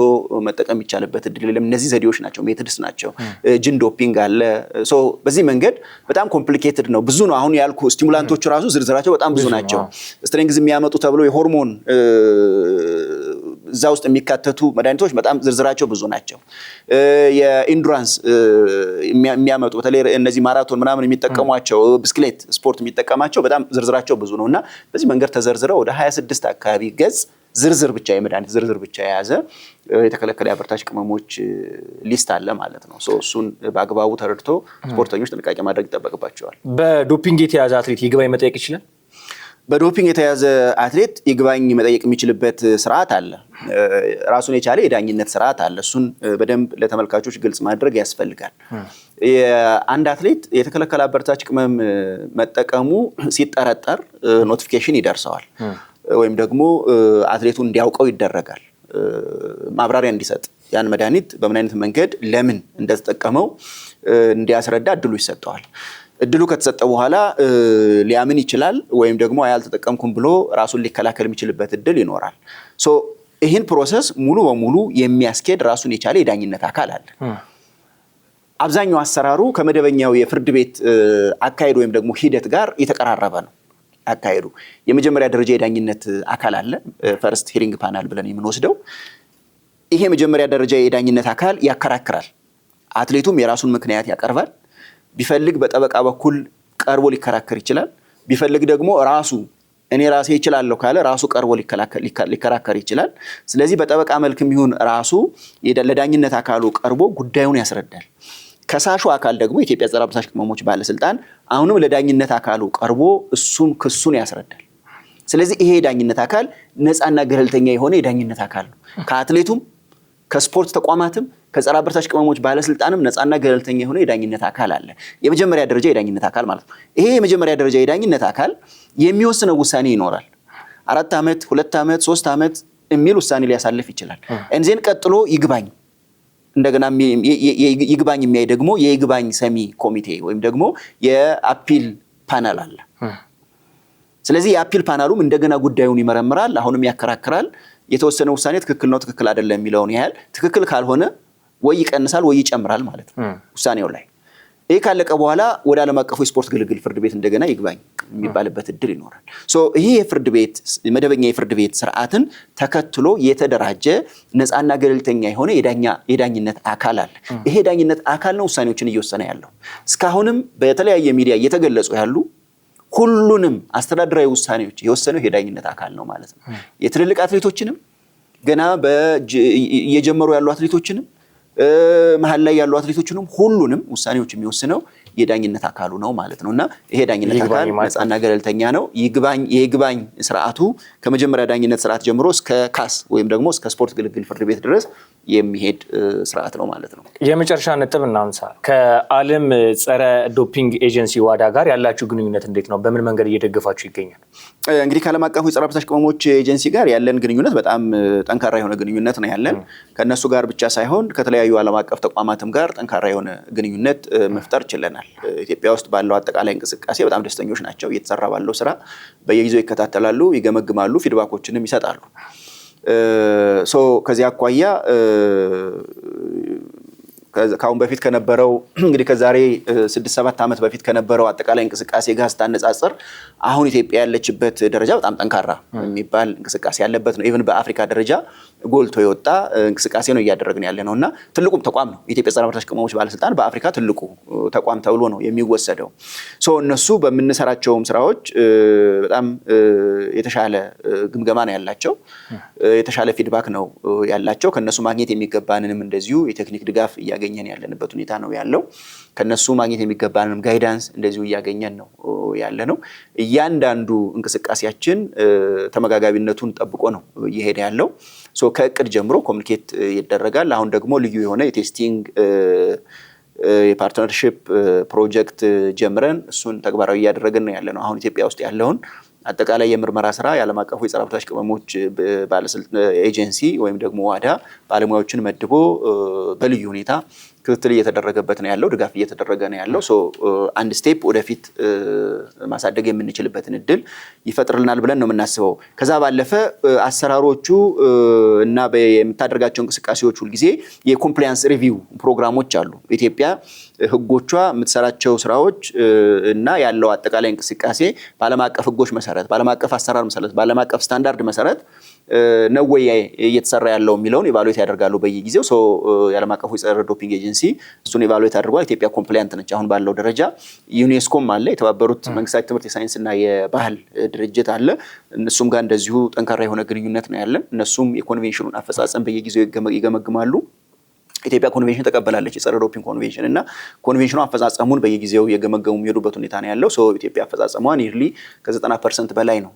Speaker 2: መጠቀም የሚቻልበት እድል የለም። እነዚህ ዘዴዎች ናቸው፣ ሜትድስ ናቸው። ጂን ዶፒንግ አለ። በዚህ መንገድ በጣም ኮምፕሊኬትድ ነው፣ ብዙ ነው። አሁን ያልኩ ስቲሙላንቶቹ ራሱ ዝርዝራቸው በጣም ብዙ ናቸው። ስትሬንግዝ የሚያመጡ ተብሎ የሆርሞን እዛ ውስጥ የሚካተቱ መድኃኒቶች በጣም ዝርዝራቸው ብዙ ናቸው። የኢንዱራንስ የሚያመጡ በተለይ እነዚህ ማራቶን ምናምን የሚጠቀሟቸው ብስክሌት ስፖርት የሚጠቀማቸው በጣም ዝርዝራቸው ብዙ ነውና በዚህ መንገድ ተዘርዝረው ወደ 26 አካባቢ ገጽ ዝርዝር ብቻ የመድኃኒት ዝርዝር ብቻ የያዘ የተከለከለ አበረታች ቅመሞች ሊስት አለ ማለት ነው። እሱን በአግባቡ ተረድቶ ስፖርተኞች ጥንቃቄ ማድረግ ይጠበቅባቸዋል።
Speaker 1: በዶፒንግ የተያዘ አትሌት ይግባኝ መጠየቅ ይችላል?
Speaker 2: በዶፒንግ የተያዘ አትሌት ይግባኝ መጠየቅ የሚችልበት ስርዓት አለ። ራሱን የቻለ የዳኝነት ስርዓት አለ። እሱን በደንብ ለተመልካቾች ግልጽ ማድረግ ያስፈልጋል። አንድ አትሌት የተከለከለ አበረታች ቅመም መጠቀሙ ሲጠረጠር ኖቲፊኬሽን ይደርሰዋል ወይም ደግሞ አትሌቱ እንዲያውቀው ይደረጋል። ማብራሪያ እንዲሰጥ ያን መድኃኒት በምን አይነት መንገድ ለምን እንደተጠቀመው እንዲያስረዳ እድሉ ይሰጠዋል። እድሉ ከተሰጠ በኋላ ሊያምን ይችላል ወይም ደግሞ አያልተጠቀምኩም ብሎ ራሱን ሊከላከል የሚችልበት እድል ይኖራል። ይህን ፕሮሰስ ሙሉ በሙሉ የሚያስኬድ ራሱን የቻለ የዳኝነት አካል አለ። አብዛኛው አሰራሩ ከመደበኛው የፍርድ ቤት አካሄድ ወይም ደግሞ ሂደት ጋር የተቀራረበ ነው። አካሄዱ። የመጀመሪያ ደረጃ የዳኝነት አካል አለ፣ ፈርስት ሂሪንግ ፓናል ብለን የምንወስደው። ይሄ የመጀመሪያ ደረጃ የዳኝነት አካል ያከራክራል። አትሌቱም የራሱን ምክንያት ያቀርባል። ቢፈልግ በጠበቃ በኩል ቀርቦ ሊከራከር ይችላል። ቢፈልግ ደግሞ ራሱ እኔ ራሴ እችላለሁ ካለ ራሱ ቀርቦ ሊከራከር ይችላል። ስለዚህ በጠበቃ መልክም ይሁን ራሱ ለዳኝነት አካሉ ቀርቦ ጉዳዩን ያስረዳል። ከሳሹ አካል ደግሞ የኢትዮጵያ ጸረ አበረታች ቅመሞች ባለስልጣን አሁንም ለዳኝነት አካሉ ቀርቦ እሱም ክሱን ያስረዳል። ስለዚህ ይሄ የዳኝነት አካል ነፃና ገለልተኛ የሆነ የዳኝነት አካል ነው። ከአትሌቱም ከስፖርት ተቋማትም ከጸረ አበረታች ቅመሞች ባለስልጣንም ነፃና ገለልተኛ የሆነ የዳኝነት አካል አለ። የመጀመሪያ ደረጃ የዳኝነት አካል ማለት ነው። ይሄ የመጀመሪያ ደረጃ የዳኝነት አካል የሚወስነው ውሳኔ ይኖራል። 4 ዓመት፣ 2 ዓመት፣ 3 ዓመት የሚል ውሳኔ ሊያሳልፍ ይችላል። እንዚህን ቀጥሎ ይግባኝ እንደገና ይግባኝ የሚያይ ደግሞ የይግባኝ ሰሚ ኮሚቴ ወይም ደግሞ የአፒል ፓናል አለ። ስለዚህ የአፒል ፓናሉም እንደገና ጉዳዩን ይመረምራል፣ አሁንም ያከራክራል። የተወሰነ ውሳኔ ትክክል ነው ትክክል አይደለም የሚለውን ያህል ትክክል ካልሆነ ወይ ይቀንሳል ወይ ይጨምራል ማለት ነው ውሳኔው ላይ። ይሄ ካለቀ በኋላ ወደ ዓለም አቀፉ የስፖርት ግልግል ፍርድ ቤት እንደገና ይግባኝ የሚባልበት እድል ይኖራል። ይሄ የፍርድ ቤት መደበኛ የፍርድ ቤት ስርዓትን ተከትሎ የተደራጀ ነፃና ገለልተኛ የሆነ የዳኝነት አካል አለ። ይሄ የዳኝነት አካል ነው ውሳኔዎችን እየወሰነ ያለው። እስካሁንም በተለያየ ሚዲያ እየተገለጹ ያሉ ሁሉንም አስተዳደራዊ ውሳኔዎች የወሰነው የዳኝነት አካል ነው ማለት ነው። የትልልቅ አትሌቶችንም ገና እየጀመሩ ያሉ አትሌቶችንም መሀል ላይ ያሉ አትሌቶችንም ሁሉንም ውሳኔዎች የሚወስነው የዳኝነት አካሉ ነው ማለት ነው። እና ይሄ ዳኝነት አካል ነፃና ገለልተኛ ነው። የይግባኝ ስርዓቱ ከመጀመሪያ ዳኝነት ስርዓት ጀምሮ እስከ ካስ ወይም ደግሞ እስከ ስፖርት ግልግል ፍርድ ቤት ድረስ የሚሄድ ስርዓት ነው ማለት ነው።
Speaker 1: የመጨረሻ ነጥብ እናንሳ። ከዓለም ጸረ ዶፒንግ ኤጀንሲ ዋዳ ጋር ያላችሁ ግንኙነት እንዴት ነው? በምን መንገድ እየደገፋችሁ ይገኛል?
Speaker 2: እንግዲህ ከዓለም አቀፉ የጸረ አበረታች ቅመሞች ኤጀንሲ ጋር ያለን ግንኙነት በጣም ጠንካራ የሆነ ግንኙነት ነው ያለን። ከነሱ ጋር ብቻ ሳይሆን ከተለያዩ ዓለም አቀፍ ተቋማትም ጋር ጠንካራ የሆነ ግንኙነት መፍጠር ችለናል። ኢትዮጵያ ውስጥ ባለው አጠቃላይ እንቅስቃሴ በጣም ደስተኞች ናቸው። እየተሰራ ባለው ስራ በየጊዜው ይከታተላሉ፣ ይገመግማሉ፣ ፊድባኮችንም ይሰጣሉ። ከዚህ አኳያ ከአሁን በፊት ከነበረው እንግዲህ ከዛሬ 6-7 ዓመት በፊት ከነበረው አጠቃላይ እንቅስቃሴ ጋር ስታነጻጽር አሁን ኢትዮጵያ ያለችበት ደረጃ በጣም ጠንካራ የሚባል እንቅስቃሴ ያለበት ነው። ኢቭን በአፍሪካ ደረጃ ጎልቶ የወጣ እንቅስቃሴ ነው እያደረግን ያለ ነው እና ትልቁም ተቋም ነው። የኢትዮጵያ ጸረ አበረታች ቅመሞች ባለስልጣን በአፍሪካ ትልቁ ተቋም ተብሎ ነው የሚወሰደው። እነሱ በምንሰራቸውም ስራዎች በጣም የተሻለ ግምገማ ነው ያላቸው፣ የተሻለ ፊድባክ ነው ያላቸው። ከነሱ ማግኘት የሚገባንንም እንደዚሁ የቴክኒክ ድጋፍ እያገኘን ያለንበት ሁኔታ ነው ያለው። ከነሱ ማግኘት የሚገባንም ጋይዳንስ እንደዚሁ እያገኘን ነው ያለ ነው። እያንዳንዱ እንቅስቃሴያችን ተመጋጋቢነቱን ጠብቆ ነው እየሄደ ያለው። ከእቅድ ጀምሮ ኮሚኒኬት ይደረጋል። አሁን ደግሞ ልዩ የሆነ የቴስቲንግ የፓርትነርሺፕ ፕሮጀክት ጀምረን እሱን ተግባራዊ እያደረግን ነው ያለ ነው። አሁን ኢትዮጵያ ውስጥ ያለውን አጠቃላይ የምርመራ ስራ የዓለም አቀፉ የጸረ አበረታች ቅመሞች ባለስልጣን ኤጀንሲ ወይም ደግሞ ዋዳ ባለሙያዎችን መድቦ በልዩ ሁኔታ ክትትል እየተደረገበት ነው ያለው፣ ድጋፍ እየተደረገ ነው ያለው። አንድ ስቴፕ ወደፊት ማሳደግ የምንችልበትን እድል ይፈጥርልናል ብለን ነው የምናስበው። ከዛ ባለፈ አሰራሮቹ እና የምታደርጋቸው እንቅስቃሴዎች ሁልጊዜ የኮምፕላያንስ ሪቪው ፕሮግራሞች አሉ። ኢትዮጵያ ህጎቿ የምትሰራቸው ስራዎች እና ያለው አጠቃላይ እንቅስቃሴ በዓለም አቀፍ ህጎች መሰረት፣ በዓለም አቀፍ አሰራር መሰረት፣ በዓለም አቀፍ ስታንዳርድ መሰረት ነው ወይ እየተሰራ ያለው የሚለውን ኢቫሉዌት ያደርጋሉ በየጊዜው። የዓለም አቀፉ የጸረ ዶፒንግ ኤጀንሲ እሱን ኢቫሉዌት አድርጓል። ኢትዮጵያ ኮምፕላያንት ነች አሁን ባለው ደረጃ። ዩኔስኮም አለ፣ የተባበሩት መንግስታት ትምህርት የሳይንስና የባህል ድርጅት አለ። እነሱም ጋር እንደዚሁ ጠንካራ የሆነ ግንኙነት ነው ያለን። እነሱም የኮንቬንሽኑን አፈጻጸም በየጊዜው ይገመግማሉ። ኢትዮጵያ ኮንቬንሽን ተቀበላለች፣ የጸረ ዶፒንግ ኮንቬንሽን እና ኮንቬንሽኑ አፈጻጸሙን በየጊዜው የገመገሙ የሚሄዱበት ሁኔታ ነው ያለው። ኢትዮጵያ አፈጻጸሟን ኒርሊ ከ90% በላይ ነው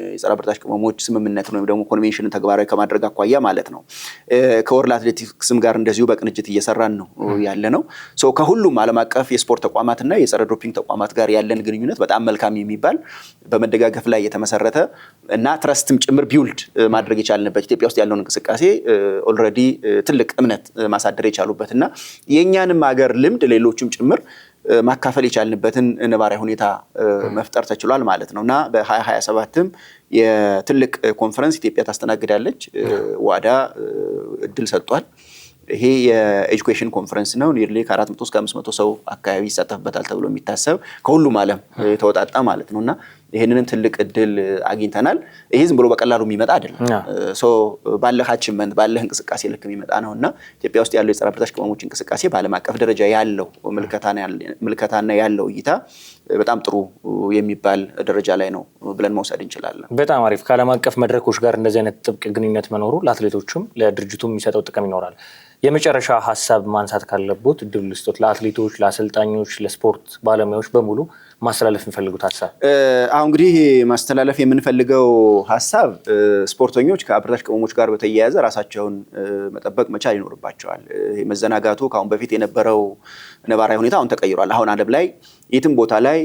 Speaker 2: የጸረ አበረታች ቅመሞች ስምምነት ወይም ደግሞ ኮንቬንሽንን ተግባራዊ ከማድረግ አኳያ ማለት ነው። ከወርልድ አትሌቲክስም ጋር እንደዚሁ በቅንጅት እየሰራን ነው ያለ ነው። ከሁሉም ዓለም አቀፍ የስፖርት ተቋማትና የጸረ ዶፒንግ ተቋማት ጋር ያለን ግንኙነት በጣም መልካም የሚባል በመደጋገፍ ላይ የተመሰረተ እና ትረስትም ጭምር ቢውልድ ማድረግ የቻልንበት ኢትዮጵያ ውስጥ ያለውን እንቅስቃሴ ኦልሬዲ ትልቅ እምነት ማሳደር የቻሉበትና የኛንም ሀገር ልምድ ሌሎችም ጭምር ማካፈል የቻልንበትን ነባራዊ ሁኔታ መፍጠር ተችሏል ማለት ነውና በ2027ም የትልቅ ኮንፈረንስ ኢትዮጵያ ታስተናግዳለች። ዋዳ እድል ሰጥቷል። ይሄ የኤጁኬሽን ኮንፈረንስ ነው። ኒርሊ ከ400 እስከ 500 ሰው አካባቢ ይሳተፍበታል ተብሎ የሚታሰብ ከሁሉም ዓለም የተወጣጣ ማለት ነውና ይህንንም ትልቅ እድል አግኝተናል። ይሄ ዝም ብሎ በቀላሉ የሚመጣ አይደለም። ባለህ አቺቭመንት ባለህ እንቅስቃሴ ልክ የሚመጣ ነውና ኢትዮጵያ ውስጥ ያለው የጸረ አበረታች ቅመሞች እንቅስቃሴ በዓለም አቀፍ ደረጃ ያለው ምልከታና ያለው እይታ በጣም ጥሩ የሚባል ደረጃ ላይ ነው ብለን መውሰድ እንችላለን።
Speaker 1: በጣም አሪፍ። ከዓለም አቀፍ መድረኮች ጋር እንደዚህ አይነት ጥብቅ ግንኙነት መኖሩ ለአትሌቶችም ለድርጅቱም የሚሰጠው ጥቅም ይኖራል። የመጨረሻ ሀሳብ ማንሳት ካለቦት እድል ልስጦት፣ ለአትሌቶች፣ ለአሰልጣኞች፣ ለስፖርት ባለሙያዎች በሙሉ ማስተላለፍ የሚፈልጉት ሀሳብ።
Speaker 2: አሁን እንግዲህ ማስተላለፍ የምንፈልገው ሀሳብ ስፖርተኞች ከአበረታች ቅመሞች ጋር በተያያዘ ራሳቸውን መጠበቅ መቻል ይኖርባቸዋል። መዘናጋቱ ከአሁን በፊት የነበረው ነባራዊ ሁኔታ አሁን ተቀይሯል። አሁን ዓለም ላይ የትም ቦታ ላይ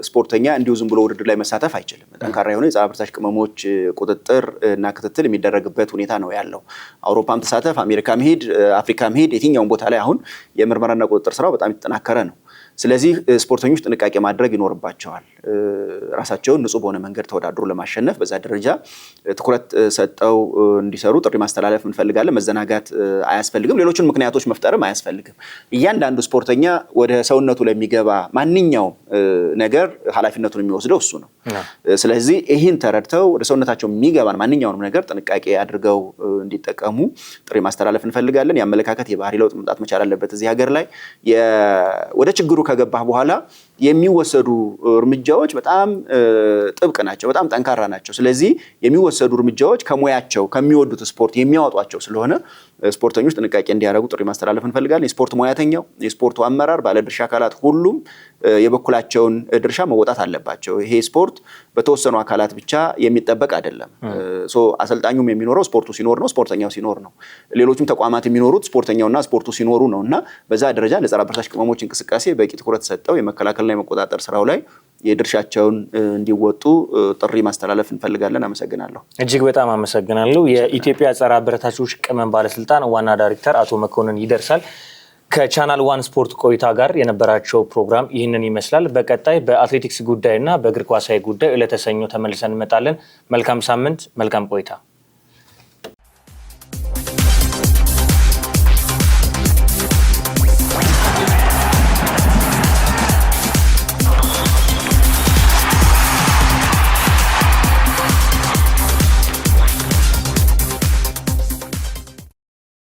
Speaker 2: ስፖርተኛ እንዲሁ ዝም ብሎ ውድድር ላይ መሳተፍ አይችልም። ጠንካራ የሆነ የጸረ አበረታች ቅመሞች ቁጥጥር እና ክትትል የሚደረግበት ሁኔታ ነው ያለው። አውሮፓም ተሳተፍ፣ አሜሪካ መሄድ፣ አፍሪካ መሄድ፣ የትኛውም ቦታ ላይ አሁን የምርመራና ቁጥጥር ስራው በጣም የተጠናከረ ነው። ስለዚህ ስፖርተኞች ጥንቃቄ ማድረግ ይኖርባቸዋል። ራሳቸውን ንጹህ በሆነ መንገድ ተወዳድሮ ለማሸነፍ በዛ ደረጃ ትኩረት ሰጠው እንዲሰሩ ጥሪ ማስተላለፍ እንፈልጋለን። መዘናጋት አያስፈልግም። ሌሎችን ምክንያቶች መፍጠርም አያስፈልግም። እያንዳንዱ ስፖርተኛ ወደ ሰውነቱ ለሚገባ ማንኛውም ነገር ኃላፊነቱን የሚወስደው እሱ ነው። ስለዚህ ይህን ተረድተው ወደ ሰውነታቸው የሚገባን ማንኛውንም ነገር ጥንቃቄ አድርገው እንዲጠቀሙ ጥሪ ማስተላለፍ እንፈልጋለን። የአመለካከት የባህሪ ለውጥ መምጣት መቻል አለበት እዚህ ሀገር ላይ። ወደ ችግሩ ከገባህ በኋላ የሚወሰዱ እርምጃዎች በጣም ጥብቅ ናቸው፣ በጣም ጠንካራ ናቸው። ስለዚህ የሚወሰዱ እርምጃዎች ከሙያቸው ከሚወዱት ስፖርት የሚያወጧቸው ስለሆነ ስፖርተኞች ጥንቃቄ እንዲያደርጉ ጥሪ ማስተላለፍ እንፈልጋለን። የስፖርት ሙያተኛው፣ የስፖርቱ አመራር፣ ባለድርሻ አካላት ሁሉም የበኩላቸውን ድርሻ መወጣት አለባቸው። ይሄ ስፖርት በተወሰኑ አካላት ብቻ የሚጠበቅ አይደለም። አሰልጣኙም የሚኖረው ስፖርቱ ሲኖር ነው፣ ስፖርተኛው ሲኖር ነው። ሌሎችም ተቋማት የሚኖሩት ስፖርተኛውና ስፖርቱ ሲኖሩ ነው እና በዛ ደረጃ ለጸረ አበረታች ቅመሞች እንቅስቃሴ በቂ ትኩረት ሰጠው የመከላከልና የመቆጣጠር ስራው ላይ የድርሻቸውን እንዲወጡ ጥሪ ማስተላለፍ እንፈልጋለን። አመሰግናለሁ።
Speaker 1: እጅግ በጣም አመሰግናለሁ። የኢትዮጵያ ጸረ አበረታቾች ቅመም ባለስልጣን ዋና ዳይሬክተር አቶ መኮንን ይደርሳል ከቻናል ዋን ስፖርት ቆይታ ጋር የነበራቸው ፕሮግራም ይህንን ይመስላል። በቀጣይ በአትሌቲክስ ጉዳይና በእግር ኳሳዊ ጉዳይ ዕለተ ሰኞ ተመልሰን እንመጣለን። መልካም ሳምንት፣ መልካም ቆይታ።